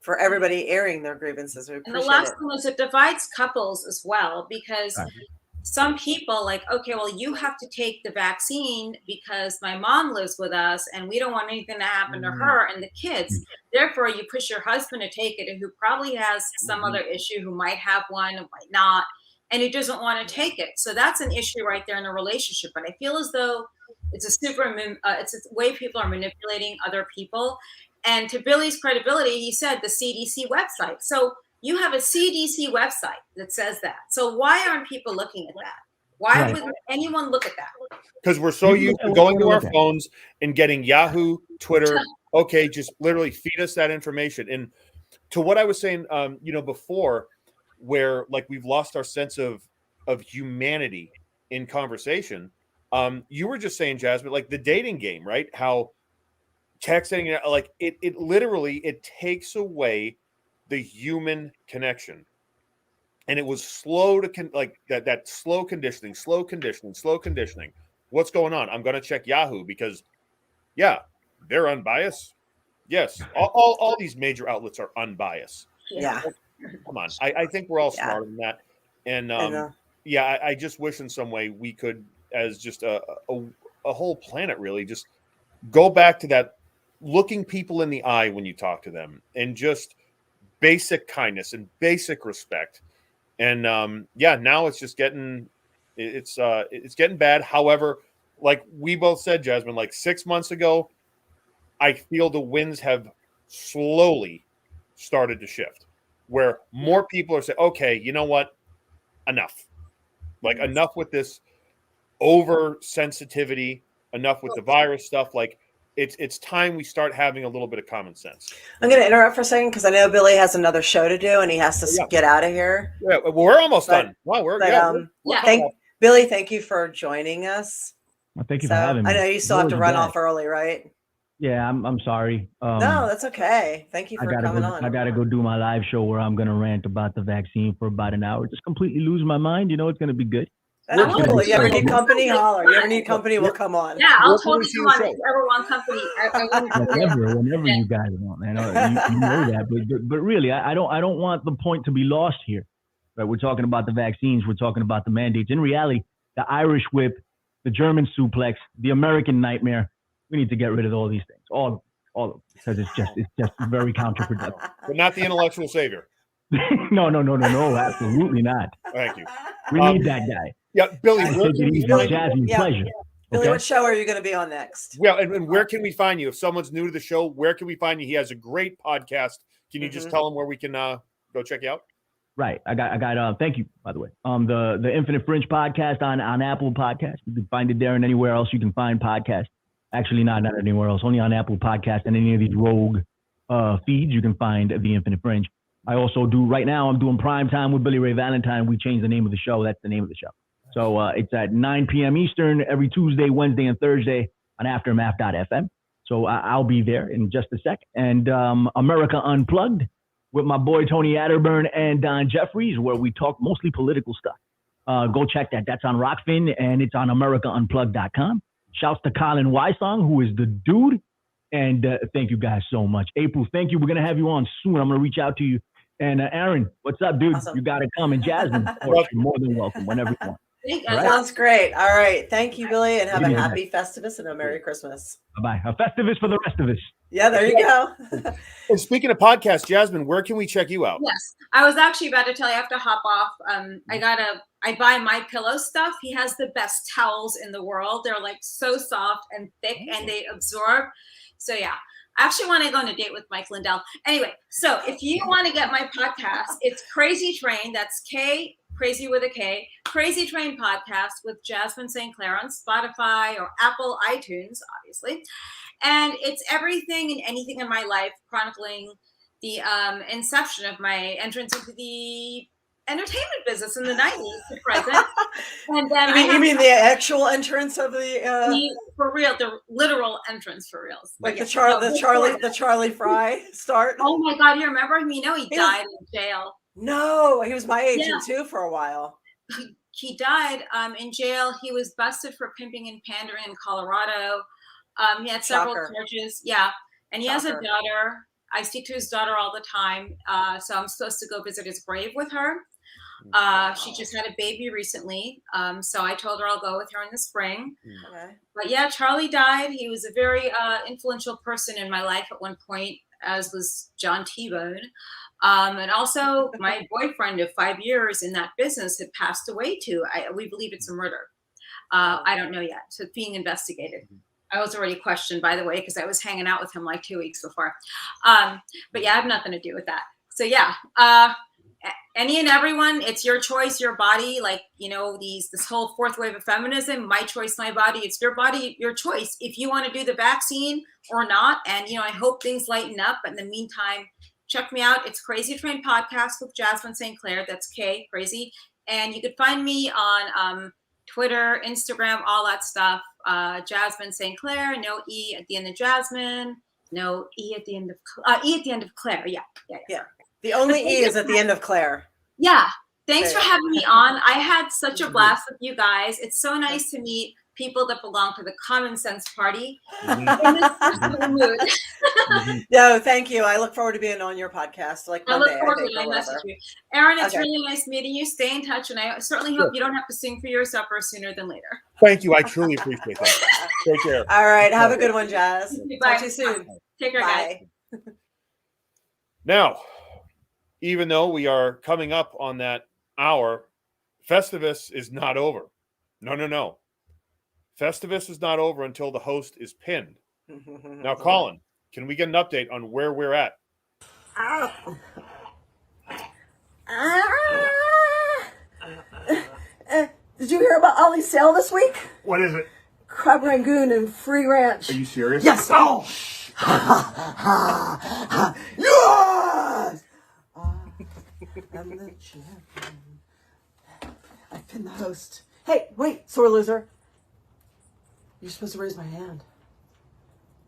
for everybody airing their grievances. We appreciate and the last thing is, it divides couples as well, because some people like, okay, well, you have to take the vaccine because my mom lives with us and we don't want anything to happen to her and the kids. Therefore, you push your husband to take it, who probably has some other issue, who might have one, might not, and he doesn't want to take it. So that's an issue right there in a relationship. But I feel as though it's a way people are manipulating other people. And to Billy's credibility, he said the CDC website. So you have a CDC website that says that. So why aren't people looking at that? Why Right. would anyone look at that? Because we're so You used can to look going at to what our you wanna phones and getting Yahoo, Twitter. Okay, just literally feed us that information. And to what I was saying, before, where like we've lost our sense of humanity in conversation. You were just saying, Jasmine, like the dating game, right? How texting, like it literally it takes away the human connection. And it was slow to like that slow conditioning. What's going on? I'm going to check Yahoo because, yeah, they're unbiased. Yes, all these major outlets are unbiased. Yeah. Come on, I think we're all Yeah. smarter than that. And And, yeah, I just wish in some way we could, as just a whole planet, really just go back to that, looking people in the eye when you talk to them, and just basic kindness and basic respect. And yeah, now it's just getting it's getting bad. However, like we both said, Jasmine, like 6 months ago, I feel the winds have slowly started to shift, where more people are saying, okay, you know what, enough, like enough with this oversensitivity, enough with the virus stuff. Like it's time we start having a little bit of common sense. I'm going to interrupt for a second because I know Billy has another show to do and he has to Yeah. get out of here. Yeah, well, we're almost But- done. Wow, we're But we're Billy, thank you for joining us. Well, thank you So for having me. I know you still have to Always run glad. off early, right? Yeah, I'm sorry. No, that's okay. Thank you I for gotta coming go. on. I gotta go do my live show where I'm gonna rant about the vaccine for about an hour. Just completely lose my mind. You know, it's gonna be good. That's We're cool. gonna You ever be need company, holler. You ever need company, we'll come on. Yeah, I'll Where can we totally see come your on. show? If you ever want company, I wouldn't do it. Whenever you guys want, man. You know that. But really, I don't want the point to be lost here. Right? We're talking about the vaccines. We're talking about the mandates. In reality, the Irish whip, the German suplex, the American nightmare. We need to get rid of all these things, all of them, because it's just very counterproductive. but not the intellectual savior. No, absolutely not. Thank you. We need that guy. Yeah, Billy. I Where take can it we easy, find you? Jasmine. Yeah. Pleasure. Billy, Okay? what show are you going to be on next? Well, and where can we find you? If someone's new to the show, where can we find you? He has a great podcast. Can you just tell them where we can go check you out? Right. I got thank you, by the way. The Infinite Fringe podcast on Apple Podcast. You can find it there and anywhere else you can find podcasts. Actually, not anywhere else, only on Apple Podcast and any of these rogue feeds, you can find the Infinite Fringe. I also do, right now, I'm doing Prime Time with Billy Ray Valentine. We changed the name of the show. That's the name of the show. So it's at 9 p.m. Eastern every Tuesday, Wednesday, and Thursday on Aftermath.fm. So I'll be there in just a sec. And America Unplugged with my boy Tony Atterburn and Don Jeffries, where we talk mostly political stuff. Go check that. That's on Rockfin, and it's on AmericaUnplugged.com. Shouts to Colin Wysong, who is the dude. And thank you guys so much. April, thank you. We're going to have you on soon. I'm going to reach out to you. And Aaron, what's up, dude? Awesome. You got to come. And Jasmine, of course, you're more than welcome whenever you want. Right. Sounds great. All right. Thank you, Billy, and have a Yeah. happy Festivus and a Merry Christmas. Bye-bye. A Festivus for the rest of us. Yeah, there you go. And speaking of podcasts, Jasmine, where can we check you out? Yes, I was actually about to tell you I have to hop off. I buy My Pillow stuff. He has the best towels in the world. They're like so soft and thick, and they absorb. So yeah, I actually want to go on a date with Mike Lindell. Anyway, so if you want to get my podcast, it's Crazy Train. That's K, Crazy with a K, Crazy Train Podcast with Jasmine St. Clair on Spotify or Apple iTunes, obviously. And it's everything and anything in my life, chronicling the inception of my entrance into the entertainment business in the 90s to present. And then You mean the actual entrance of the for real, the literal entrance for real. like the Charlie Fry start? Oh my God, you remember him? You know he died in jail. No, he was my agent too for a while. He died in jail. He was busted for pimping and pandering in Colorado. He had several charges. Yeah. And he has a daughter. I speak to his daughter all the time. So I'm supposed to go visit his grave with her. She just had a baby recently. So I told her I'll go with her in the spring. Okay. But yeah, Charlie died. He was a very influential person in my life at one point, as was John T-Bone. And also my boyfriend of 5 years in that business had passed away too. We believe it's a murder. I don't know yet. So it's being investigated. I was already questioned, by the way, because I was hanging out with him like 2 weeks before. But yeah, I have nothing to do with that. So yeah, any and everyone, it's your choice, your body. Like, you know, this whole fourth wave of feminism, my choice, my body. It's your body, your choice. If you want to do the vaccine or not. And, you know, I hope things lighten up. But in the meantime, check me out. It's Crazy Train Podcast with Jasmine St. Clair. That's K, crazy. And you could find me on Twitter, Instagram, all that stuff. Jasmine St. Clair, no E at the end of Jasmine, no E at the end of Claire. Yeah. The only E is at the end of Claire. Yeah. Thanks for having me on. I had such a blast with you guys. It's so nice to meet people that belong to the Common Sense Party. In this festival mood. No, thank you. I look forward to being on your podcast. Like Monday, I look forward to it. I message you. Aron, it's really nice meeting you. Stay in touch, and I certainly hope you don't have to sing for your supper sooner than later. Thank you. I truly appreciate that. Take care. All right. Have a good one, Jazz. Bye. Talk to you soon. Take care, Bye. guys. Now, even though we are coming up on that hour, Festivus is not over. No. Festivus is not over until the host is pinned. Now, Colin, can we get an update on where we're at? Did you hear about Ollie's sale this week? What is it? Crab Rangoon and Free Ranch. Are you serious? Yes. Oh. Yes. I'm the champion. I've been the host. Hey, wait, sore loser. You're supposed to raise my hand.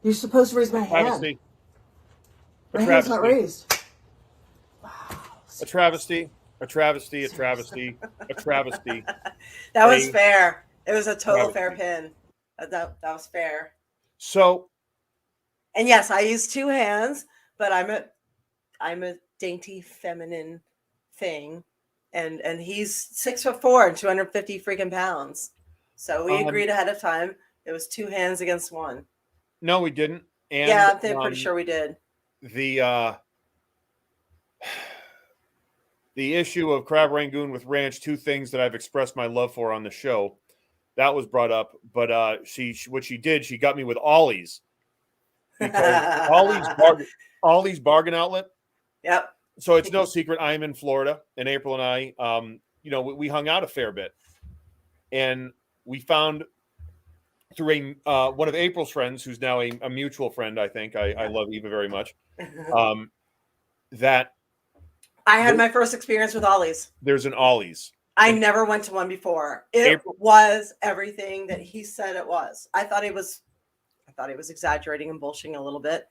You're supposed to raise my hand. Travesty. My hand's not raised. Wow. A travesty. A travesty. A travesty. A travesty. That was fair. It was a total fair pin. That was fair. So. And yes, I use two hands, but I'm a dainty feminine thing, and he's 6'4" and 250 freaking pounds. So we agreed ahead of time. It was two hands against one. No, we didn't. And yeah, I'm pretty sure we did. The issue of Crab Rangoon with ranch, two things that I've expressed my love for on the show, that was brought up. But what she did, she got me with Ollie's. Because Ollie's bargain outlet. Yep. So it's no secret I'm in Florida, and April and I, we hung out a fair bit, and we found through one of April's friends, who's now a mutual friend. I think I love Eva very much. That I had my first experience with Ollie's. There's an Ollie's. I never went to one before. It was everything that he said it was. I thought he was exaggerating and bullshitting a little bit.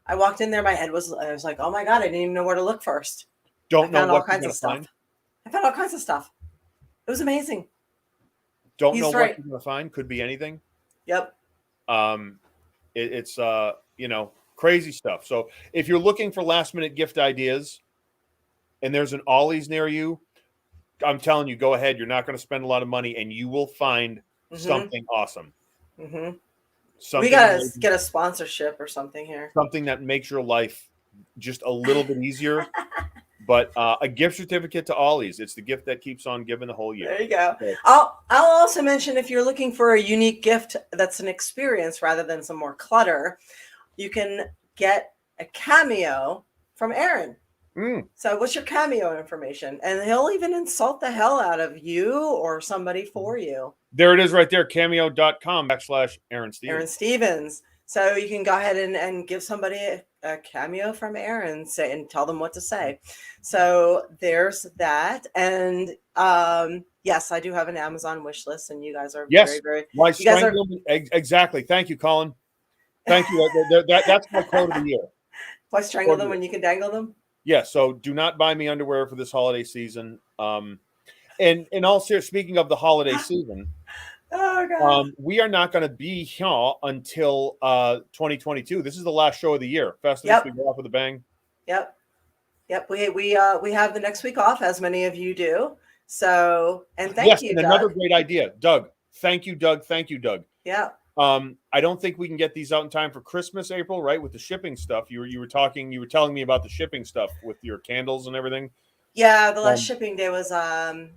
I walked in there, I was like, oh my God, I didn't even know where to look first. I found all kinds of stuff. It was amazing. Don't know what you're going to find. Could be anything. Yep. It's crazy stuff. So if you're looking for last minute gift ideas and there's an Ollie's near you, I'm telling you, go ahead. You're not going to spend a lot of money and you will find something awesome. Mm-hmm. We gotta get a sponsorship or something here. Something that makes your life just a little bit easier. But a gift certificate to Ollie's. It's the gift that keeps on giving the whole year. There you go. Okay. I'll also mention, if you're looking for a unique gift that's an experience rather than some more clutter, you can get a cameo from Aron. So what's your cameo information? And he'll even insult the hell out of you or somebody for you. There it is right there, cameo.com/Aron Stevens. Aron Stevens. So you can go ahead and give somebody a cameo from Aron, and tell them what to say. So there's that. And yes, I do have an Amazon wish list, and you guys are very exactly. Thank you, Colin. Thank you. That's my quote of the year. Why strangle them when you can dangle them? Yeah, so do not buy me underwear for this holiday season. And in all seriousness, speaking of the holiday season, oh God, we are not going to be here until 2022. This is the last show of the year. Festivus, we go off with a bang. Yep. We have the next week off, as many of you do. So, and thank you, and Doug. another great idea, Doug. Thank you, Doug. Yeah. I don't think we can get these out in time for Christmas, April, right? With the shipping stuff. You were telling me about the shipping stuff with your candles and everything. Yeah, the last shipping day was I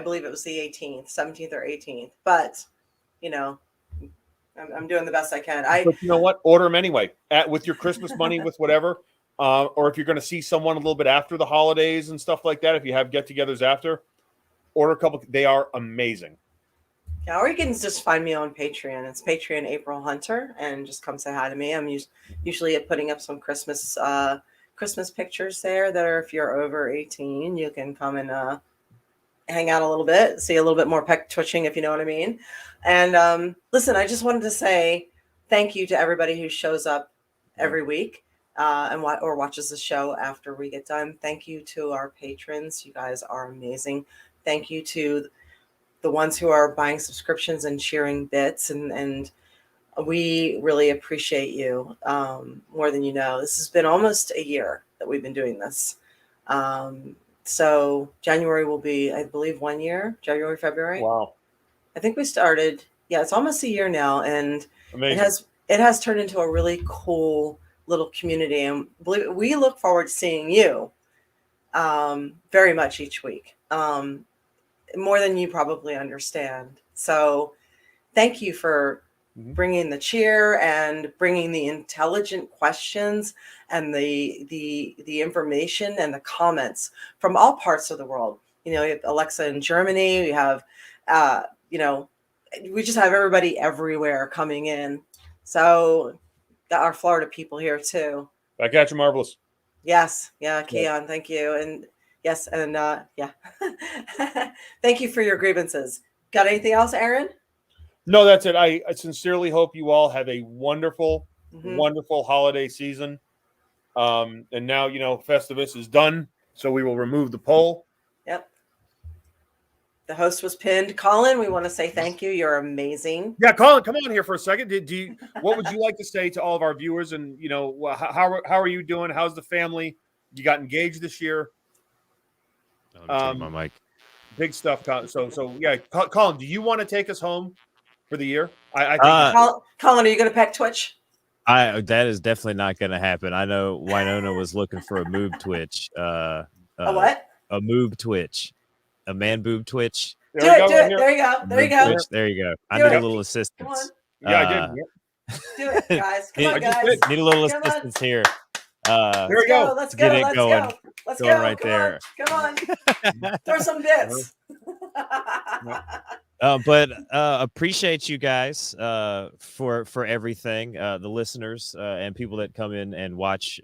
believe it was the 18th, 17th or 18th. But I'm doing the best I can. But you know what? Order them anyway. With your Christmas money, with whatever. or if you're going to see someone a little bit after the holidays and stuff like that, if you have get-togethers after, order a couple. They are amazing. Yeah, or you can just find me on Patreon. It's Patreon April Hunter, and just come say hi to me. I'm usually putting up some Christmas pictures there that are, if you're over 18, you can come and hang out a little bit, see a little bit more peck twitching, if you know what I mean. And listen, I just wanted to say thank you to everybody who shows up every week or watches the show after we get done. Thank you to our patrons. You guys are amazing. Thank you to the ones who are buying subscriptions and cheering bits, and we really appreciate you more than you know. This has been almost a year that we've been doing this. So January will be, I believe, 1 year. January, February. Wow. I think we started. Yeah, it's almost a year now, and Amazing. it has turned into a really cool little community. And believe it, we look forward to seeing you very much each week. More than you probably understand. So thank you for bringing the cheer and bringing the intelligent questions and the information and the comments from all parts of the world. You know, you have Alexa in Germany. We have, we just have everybody everywhere coming in. So got our Florida people here too. Back at you, Marvelous. Yes. Yeah. Keon, thank you. And yes. And yeah. Thank you for your grievances. Got anything else, Aron? No, that's it. I sincerely hope you all have a wonderful, wonderful holiday season. And now, Festivus is done, so we will remove the poll. Yep. The host was pinned. Colin, we want to say thank you. You're amazing. Yeah, Colin, come on here for a second. What would you like to say to all of our viewers? And how are you doing? How's the family? You got engaged this year. Turn my mic. Big stuff. So yeah, Colin, do you want to take us home for the year? I think Colin, are you going to pack Twitch? That is definitely not going to happen. I know Winona was looking for a moob Twitch. A what? A moob Twitch. A man boob Twitch. Do it. There you go. There you go. Twitch. There you go. I need a little assistance. Come on. Yeah, I did. Yep. Do it, guys. Come on, guys. Need a little assistance here. There we go. Let's go. Get it going. Let's going go. right there. Come on. Throw some bits. But appreciate you guys for everything, the listeners and people that come in and watch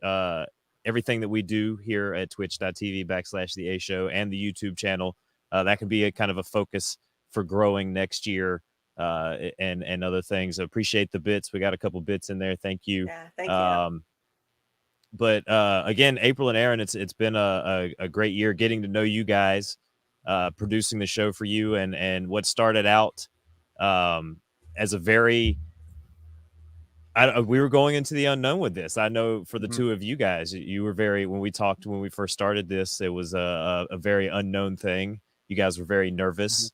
everything that we do here at twitch.tv/the A Show and the YouTube channel. That can be a kind of a focus for growing next year and other things. Appreciate the bits. We got a couple bits in there. Thank you. Yeah, thank you. But again, April and Aron, it's been a great year getting to know you guys, producing the show for you, and what started out as a very we were going into the unknown with this. I know for the two of you guys, you were when we first started this, it was a very unknown thing. You guys were very nervous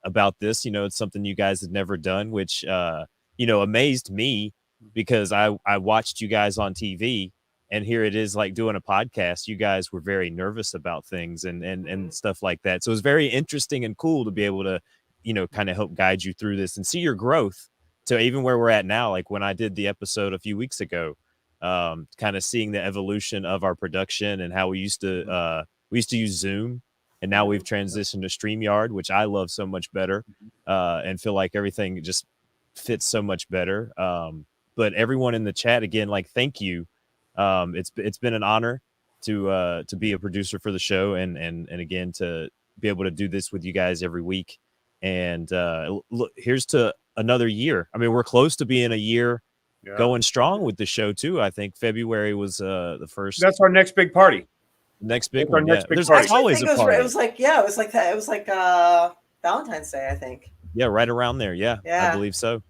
about this. It's something you guys had never done, which amazed me because I watched you guys on TV. And here it is, like doing a podcast. You guys were very nervous about things and stuff like that. So it was very interesting and cool to be able to, kind of help guide you through this and see your growth to even where we're at now. Like when I did the episode a few weeks ago, kind of seeing the evolution of our production and how we used to use Zoom, and now we've transitioned to StreamYard, which I love so much better, and feel like everything just fits so much better. But everyone in the chat, again, like, thank you. It's been an honor to be a producer for the show and again to be able to do this with you guys every week. And look, here's to another year. I mean, we're close to being a year going strong with the show too. I think February was the first. That's our next big party. Next big one. Yeah. There's always a party. It was like Valentine's Day, I think. Yeah, right around there. Yeah. I believe so.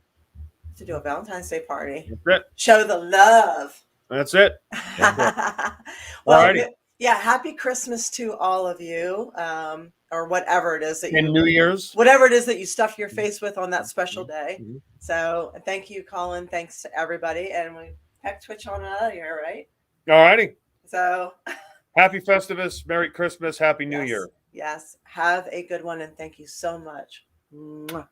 To do a Valentine's Day party. That's it. Show the love. That's it. Well, yeah, happy Christmas to all of you, or whatever it is that New Year's, whatever it is that you stuff your face with on that special day. So thank you, Colin. Thanks to everybody, and we heck Twitch on out of here, right? All righty. So happy Festivus, Merry Christmas, Happy New Year. Yes, have a good one, and thank you so much. Mwah.